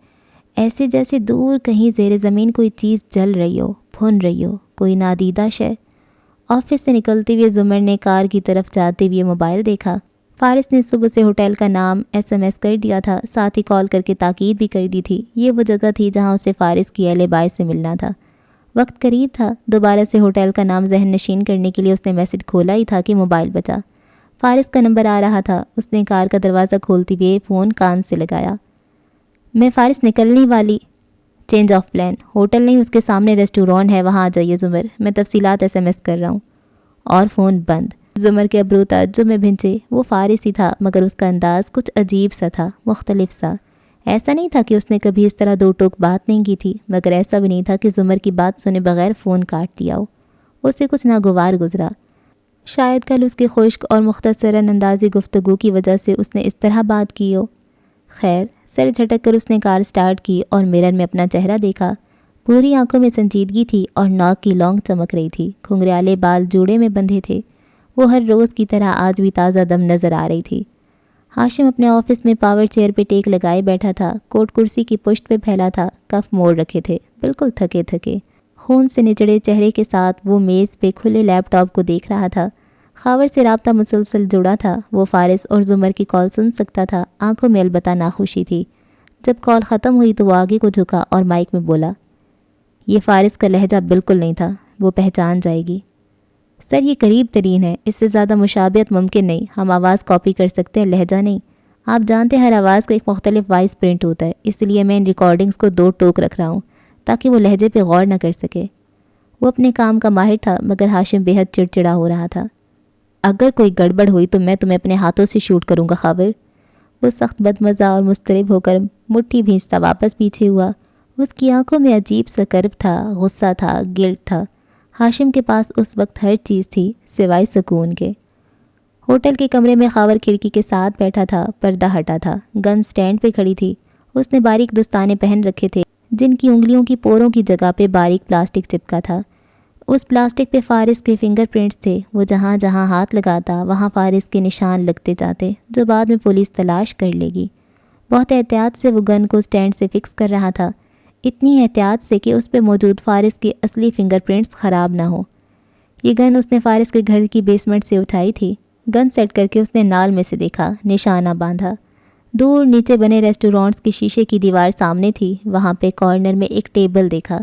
ایسے جیسے دور کہیں زیر زمین کوئی چیز جل رہی ہو، بھن رہی ہو، کوئی نادیدہ شے۔ آفس سے نکلتے ہوئے زمر نے کار کی طرف جاتے ہوئے موبائل دیکھا۔ فارس نے صبح سے ہوٹل کا نام SMS کر دیا تھا، ساتھ ہی کال کر کے تاکید بھی کر دی تھی۔ یہ وہ جگہ تھی جہاں اسے فارس کی اہل بائے سے ملنا تھا۔ وقت قریب تھا، دوبارہ سے ہوٹل کا نام ذہن نشین کرنے کے لیے اس نے میسج کھولا ہی تھا کہ موبائل بجا۔ فارس کا نمبر آ رہا تھا۔ اس نے کار کا دروازہ کھولتے ہوئے فون کان سے لگایا۔ میں فارس نکلنے والی، چینج آف پلان، ہوٹل نہیں، اس کے سامنے ریسٹوران ہے، وہاں آ جائیے زمر، میں تفصیلات SMS کر رہا ہوں۔ اور فون بند۔ زمر کے ابرو تعجب میں بھنچے۔ وہ فارس ہی تھا مگر اس کا انداز کچھ عجیب سا تھا، مختلف سا۔ ایسا نہیں تھا کہ اس نے کبھی اس طرح دو ٹوک بات نہیں کی تھی، مگر ایسا بھی نہیں تھا کہ زمر کی بات سنے بغیر فون کاٹ دیا ہو۔ اسے کچھ ناگوار گزرا۔ شاید کل اس کی خشک اور مختصراً اندازی گفتگو کی وجہ سے اس نے اس طرح بات کی ہو۔ خیر، سر جھٹک کر اس نے کار سٹارٹ کی اور میرر میں اپنا چہرہ دیکھا۔ پوری آنکھوں میں سنجیدگی تھی اور ناک کی لونگ چمک رہی تھی۔ گھنگریالے بال جوڑے میں بندھے تھے۔ وہ ہر روز کی طرح آج بھی تازہ دم نظر آ رہی تھی۔ ہاشم اپنے آفس میں پاور چیئر پہ ٹیک لگائے بیٹھا تھا، کوٹ کرسی کی پشت پہ پھیلا تھا، کف موڑ رکھے تھے، بالکل تھکے تھکے۔ خون سے نچڑے چہرے کے ساتھ وہ میز پہ کھلے لیپ ٹاپ کو دیکھ رہا تھا۔ خاور سے رابطہ مسلسل جڑا تھا، وہ فارس اور زمر کی کال سن سکتا تھا، آنکھوں میں البتہ ناخوشی تھی۔ جب کال ختم ہوئی تو وہ آگے کو جھکا اور مائک میں بولا، یہ فارس کا لہجہ بالکل نہیں تھا، وہ پہچان جائے گی۔ سر یہ قریب ترین ہے، اس سے زیادہ مشابہت ممکن نہیں، ہم آواز کاپی کر سکتے ہیں، لہجہ نہیں۔ آپ جانتے ہیں ہر آواز کا ایک مختلف وائس پرنٹ ہوتا ہے، اس لیے میں ان ریکارڈنگز کو 2 ٹوک رکھ رہا ہوں تاکہ وہ لہجے پہ غور نہ کر سکے۔ وہ اپنے کام کا ماہر تھا مگر ہاشم بے حد چڑچڑا ہو رہا تھا۔ اگر کوئی گڑبڑ ہوئی تو میں تمہیں اپنے ہاتھوں سے شوٹ کروں گا خاور۔ وہ سخت بدمزہ اور مضطرب ہو کر مٹھی بھینچتا واپس پیچھے ہوا۔ اس کی آنکھوں میں عجیب سا کرب تھا، غصہ تھا، گلٹ تھا۔ ہاشم کے پاس اس وقت ہر چیز تھی سوائے سکون کے۔ ہوٹل کے کمرے میں خاور کھڑکی کے ساتھ بیٹھا تھا، پردہ ہٹا تھا، گن سٹینڈ پہ کھڑی تھی۔ اس نے باریک دستانے پہن رکھے تھے جن کی انگلیوں کی پوروں کی جگہ پہ باریک پلاسٹک چپکا تھا۔ اس پلاسٹک پہ فارس کے فنگر پرنٹس تھے۔ وہ جہاں جہاں ہاتھ لگاتا وہاں فارس کے نشان لگتے جاتے جو بعد میں پولیس تلاش کر لے گی۔ بہت احتیاط سے وہ گن کو سٹینڈ سے فکس کر رہا تھا، اتنی احتیاط سے کہ اس پہ موجود فارس کے اصلی فنگر پرنٹس خراب نہ ہو۔ یہ گن اس نے فارس کے گھر کی بیسمنٹ سے اٹھائی تھی۔ گن سیٹ کر کے اس نے نال میں سے دیکھا، نشانہ باندھا۔ دور نیچے بنے ریسٹورانٹس کی شیشے کی دیوار سامنے تھی، وہاں پہ کارنر میں ایک ٹیبل دیکھا۔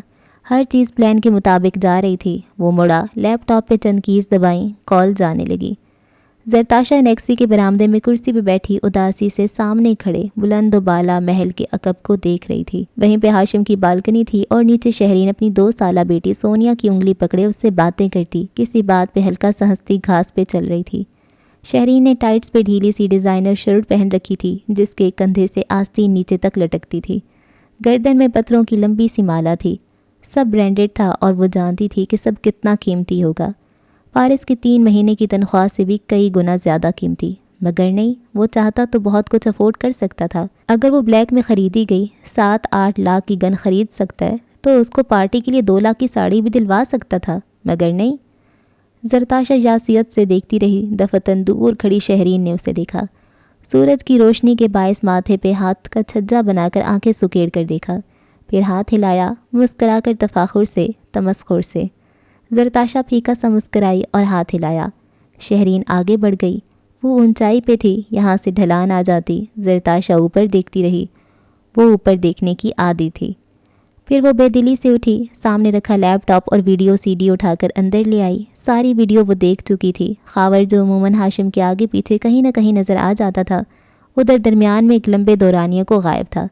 ہر چیز پلان کے مطابق جا رہی تھی۔ وہ مڑا، لیپ ٹاپ پہ چند کیز دبائیں، کال جانے لگی۔ زرتاشا نیکسی کے برآمدے میں کرسی پہ بیٹھی اداسی سے سامنے کھڑے بلند و بالا محل کے عقب کو دیکھ رہی تھی۔ وہیں پہ ہاشم کی بالکنی تھی اور نیچے شہرین اپنی 2 سالہ بیٹی سونیا کی انگلی پکڑے اس سے باتیں کرتی، کسی بات پہ ہلکا سا ہنستی گھاس پہ چل رہی تھی۔ شہرین نے ٹائٹس پہ ڈھیلی سی ڈیزائنر شرٹ پہن رکھی تھی جس کے کندھے سے آستین نیچے تک لٹکتی تھی۔ گردن میں پتھروں کی لمبی سی مالا تھی۔ سب برانڈڈ تھا اور وہ جانتی تھی کہ سب کتنا قیمتی ہوگا۔ فارس کی 3 مہینے کی تنخواہ سے بھی کئی گنا زیادہ قیمتی، مگر نہیں، وہ چاہتا تو بہت کچھ افورڈ کر سکتا تھا۔ اگر وہ بلیک میں خریدی گئی 7-8 لاکھ کی گن خرید سکتا ہے تو اس کو پارٹی کے لیے 2 لاکھ کی ساڑی بھی دلوا سکتا تھا، مگر نہیں۔ زرتاشا یاسیت سے دیکھتی رہی۔ دفتن دور کھڑی شہرین نے اسے دیکھا۔ سورج کی روشنی کے باعث ماتھے پہ ہاتھ کا چھجا بنا کر آنکھیں سکیڑ کر دیکھا، پھر ہاتھ ہلایا، مسکرا کر تفاخر سے، تمسخر سے۔ زرتاشا پھیکا سا مسکرائی اور ہاتھ ہلایا۔ شہرین آگے بڑھ گئی۔ وہ اونچائی پہ تھی، یہاں سے ڈھلان آ جاتی۔ زرتاشا اوپر دیکھتی رہی۔ وہ اوپر دیکھنے کی عادی تھی۔ پھر وہ بے دلی سے اٹھی، سامنے رکھا لیپ ٹاپ اور ویڈیو سی ڈی اٹھا کر اندر لے آئی۔ ساری ویڈیو وہ دیکھ چکی تھی۔ خاور جو عموماً ہاشم کے آگے پیچھے کہیں نہ کہیں نظر آ جاتا تھا، ادھر درمیان میں ایک لمبے دورانیے کو غائب تھا،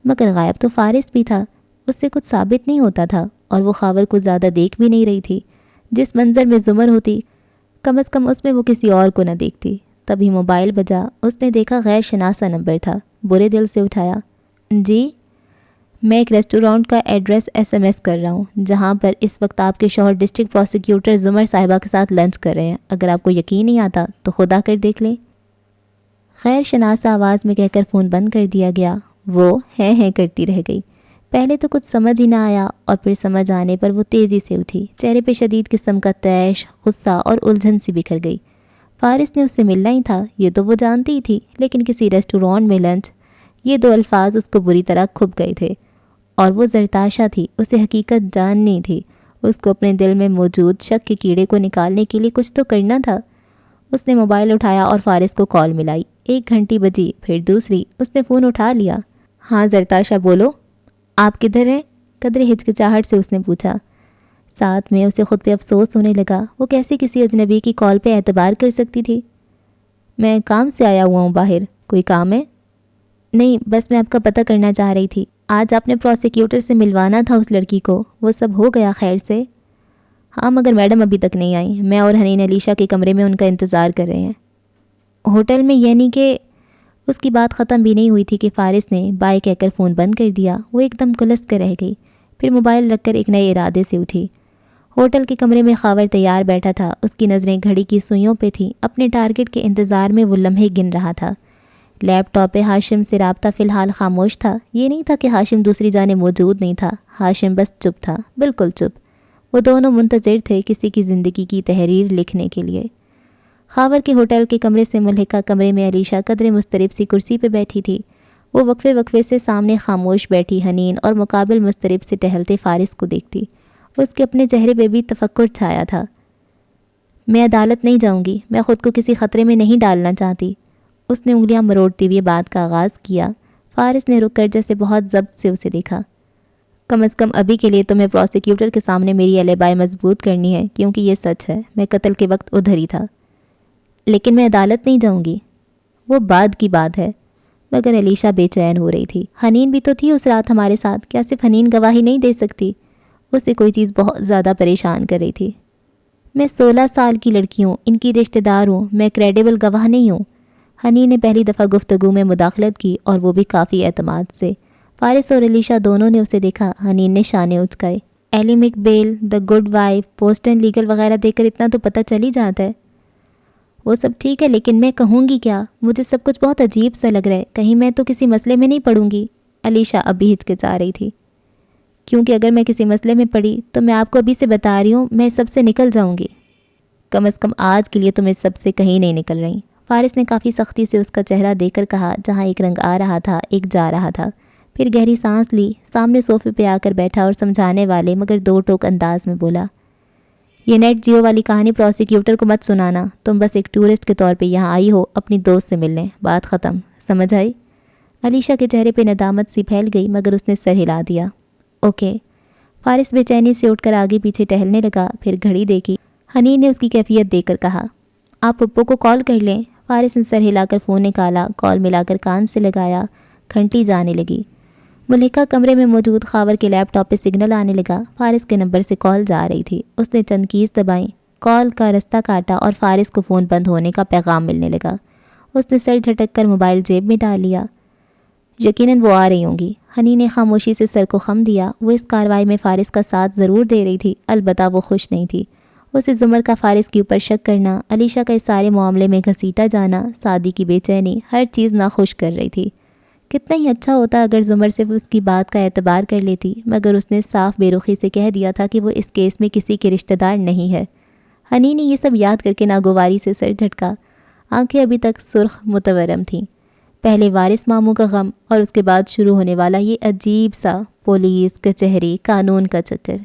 مگر غائب تو فارس بھی تھا۔ اس سے کچھ ثابت نہیں ہوتا تھا اور وہ خاور کو زیادہ دیکھ بھی نہیں رہی تھی۔ جس منظر میں زمر ہوتی، کم از کم اس میں وہ کسی اور کو نہ دیکھتی۔ تبھی موبائل بجا۔ اس نے دیکھا غیر شناسا نمبر تھا۔ برے دل سے اٹھایا۔ جی، میں ایک ریسٹورانٹ کا ایڈریس SMS کر رہا ہوں جہاں پر اس وقت آپ کے شوہر ڈسٹرکٹ پروسیکیوٹر زمر صاحبہ کے ساتھ لنچ کر رہے ہیں۔ اگر آپ کو یقین نہیں آتا تو خدا کر دیکھ لیں۔ غیر شناسا آواز میں کہہ کر فون بند کر دیا گیا۔ وہ ہیں کرتی رہ گئی۔ پہلے تو کچھ سمجھ ہی نہ آیا اور پھر سمجھ آنے پر وہ تیزی سے اٹھی۔ چہرے پہ شدید قسم کا طیش، غصہ اور الجھن سی بکھر گئی۔ فارس نے اس سے ملنا ہی تھا، یہ تو وہ جانتی ہی تھی، لیکن کسی ریسٹورانٹ میں لنچ، یہ 2 الفاظ اس کو بری طرح کھپ گئے تھے۔ اور وہ زرتاشا تھی، اسے حقیقت جاننی تھی۔ اس کو اپنے دل میں موجود شک کے کیڑے کو نکالنے کے لیے کچھ تو کرنا تھا۔ اس نے موبائل اٹھایا اور فارس کو کال ملائی۔ 1 گھنٹی بجی، پھر دوسری۔ اس نے فون اٹھا لیا۔ ہاں زرتاشا بولو، آپ کدھر ہیں؟ قدرے ہچکچاہٹ سے اس نے پوچھا۔ ساتھ میں اسے خود پہ افسوس ہونے لگا، وہ کیسے کسی اجنبی کی کال پہ اعتبار کر سکتی تھی۔ میں کام سے آیا ہوا ہوں باہر، کوئی کام ہے؟ نہیں، بس میں آپ کا پتہ کرنا چاہ رہی تھی۔ آج آپ نے پروسیکیوٹر سے ملوانا تھا اس لڑکی کو، وہ سب ہو گیا خیر سے؟ ہاں، مگر میڈم ابھی تک نہیں آئی۔ میں اور حنین علیشہ کے کمرے میں ان کا انتظار کر رہے ہیں۔ ہوٹل میں؟ یعنی کہ اس کی بات ختم بھی نہیں ہوئی تھی کہ فارس نے بائے کہہ کر فون بند کر دیا۔ وہ ایک دم کلس کر رہ گئی، پھر موبائل رکھ کر ایک نئے ارادے سے اٹھی۔ ہوٹل کے کمرے میں خاور تیار بیٹھا تھا۔ اس کی نظریں گھڑی کی سوئیوں پہ تھیں۔ اپنے ٹارگٹ کے انتظار میں وہ لمحے گن رہا تھا۔ لیپ ٹاپ پہ ہاشم سے رابطہ فی الحال خاموش تھا۔ یہ نہیں تھا کہ ہاشم دوسری جانب موجود نہیں تھا، ہاشم بس چپ تھا، بالکل چپ۔ وہ دونوں منتظر تھے کسی کی زندگی کی تحریر لکھنے کے لیے۔ خاور کے ہوٹل کے کمرے سے ملحقہ کمرے میں علیشہ قدرے مضطرب سی کرسی پہ بیٹھی تھی۔ وہ وقفے وقفے سے سامنے خاموش بیٹھی حنین اور مقابل مضطرب سے ٹہلتے فارس کو دیکھتی۔ اس کے اپنے چہرے پہ بھی تفکر چھایا تھا۔ میں عدالت نہیں جاؤں گی، میں خود کو کسی خطرے میں نہیں ڈالنا چاہتی۔ اس نے انگلیاں مروڑتی ہوئے بات کا آغاز کیا۔ فارس نے رک کر جیسے بہت ضبط سے اسے دیکھا۔ کم از کم ابھی کے لیے تمہیں پروسیکیوٹر کے سامنے میری البائی مضبوط کرنی ہے، کیونکہ یہ سچ ہے، میں قتل کے وقت ادھر ہی تھا۔ لیکن میں عدالت نہیں جاؤں گی۔ وہ بعد کی بات ہے۔ مگر علیشہ بے چین ہو رہی تھی۔ حنین بھی تو تھی اس رات ہمارے ساتھ، کیا صرف حنین گواہی نہیں دے سکتی؟ اسے کوئی چیز بہت زیادہ پریشان کر رہی تھی۔ میں 16 سال کی لڑکی ہوں، ان کی رشتہ دار ہوں، میں کریڈیبل گواہ نہیں ہوں۔ حنین نے پہلی دفعہ گفتگو میں مداخلت کی اور وہ بھی کافی اعتماد سے۔ فارس اور علیشہ دونوں نے اسے دیکھا۔ حنین نے شانے اچکائے۔ Ally McBeal, the Good Wife, Boston Legal وغیرہ دیکھ کر اتنا تو پتہ چل ہی جاتا ہے۔ وہ سب ٹھیک ہے، لیکن میں کہوں گی کیا؟ مجھے سب کچھ بہت عجیب سا لگ رہا ہے، کہیں میں تو کسی مسئلے میں نہیں پڑوں گی؟ علیشہ اب بھی ہچکچا رہی تھی۔ کیونکہ اگر میں کسی مسئلے میں پڑی تو میں آپ کو ابھی سے بتا رہی ہوں، میں سب سے نکل جاؤں گی۔ کم از کم آج کے لیے تم اس سب سے کہیں نہیں نکل رہی۔ فارس نے کافی سختی سے اس کا چہرہ دیکھ کر کہا، جہاں ایک رنگ آ رہا تھا ایک جا رہا تھا۔ پھر گہری سانس لی، سامنے صوفے پہ آ کر بیٹھا اور سمجھانے والے مگر 2 ٹوک انداز میں بولا، یہ نیٹ جیو والی کہانی پروسیکیوٹر کو مت سنانا، تم بس ایک ٹورسٹ کے طور پہ یہاں آئی ہو اپنی دوست سے ملنے، بات ختم، سمجھ آئی؟ علیشہ کے چہرے پہ ندامت سی پھیل گئی مگر اس نے سر ہلا دیا۔ اوکے۔ فارس بے چینی سے اٹھ کر آگے پیچھے ٹہلنے لگا، پھر گھڑی دیکھی۔ حنین نے اس کی کیفیت دیکھ کر کہا، آپ پپو کو کال کر لیں۔ فارس نے سر ہلا کر فون نکالا، کال ملا کر کان سے لگایا، گھنٹی جانے لگی۔ ملحقہ کمرے میں موجود خاور کے لیپ ٹاپ پہ سگنل آنے لگا۔ فارس کے نمبر سے کال جا رہی تھی۔ اس نے چند کیز دبائیں۔ کال کا رستہ کاٹا اور فارس کو فون بند ہونے کا پیغام ملنے لگا۔ اس نے سر جھٹک کر موبائل جیب میں ڈال لیا۔ یقیناً وہ آ رہی ہوں گی۔ ہنی نے خاموشی سے سر کو خم دیا۔ وہ اس کارروائی میں فارس کا ساتھ ضرور دے رہی تھی، البتہ وہ خوش نہیں تھی۔ اسے زمر کا فارس کے اوپر شک کرنا، علیشہ کا اس سارے معاملے میں گھسیٹا جانا، سعدی کی بے چینی، ہر چیز ناخوش کر رہی تھی۔ کتنا ہی اچھا ہوتا اگر زمر صرف اس کی بات کا اعتبار کر لیتی، مگر اس نے صاف بے رخی سے کہہ دیا تھا کہ وہ اس کیس میں کسی کے رشتہ دار نہیں ہے۔ ہنی نے یہ سب یاد کر کے ناگواری سے سر جھٹکا۔ آنکھیں ابھی تک سرخ متورم تھیں۔ پہلے وارث ماموں کا غم اور اس کے بعد شروع ہونے والا یہ عجیب سا پولیس، کچہری، قانون کا چکر۔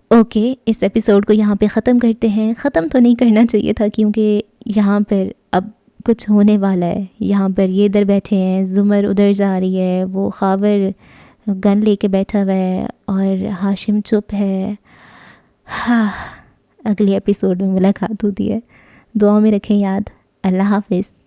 اوکے، اس ایپیسوڈ کو یہاں پہ ختم کرتے ہیں۔ ختم تو نہیں کرنا چاہیے تھا کیونکہ یہاں پر اب کچھ ہونے والا ہے۔ یہاں پر یہ ادھر بیٹھے ہیں، زمر ادھر جا رہی ہے، وہ خاور گن لے کے بیٹھا ہوا ہے اور ہاشم چپ ہے۔ ہاں، اگلی ایپیسوڈ میں ملاقات ہوتی ہے۔ دعاؤں میں رکھیں یاد۔ اللہ حافظ۔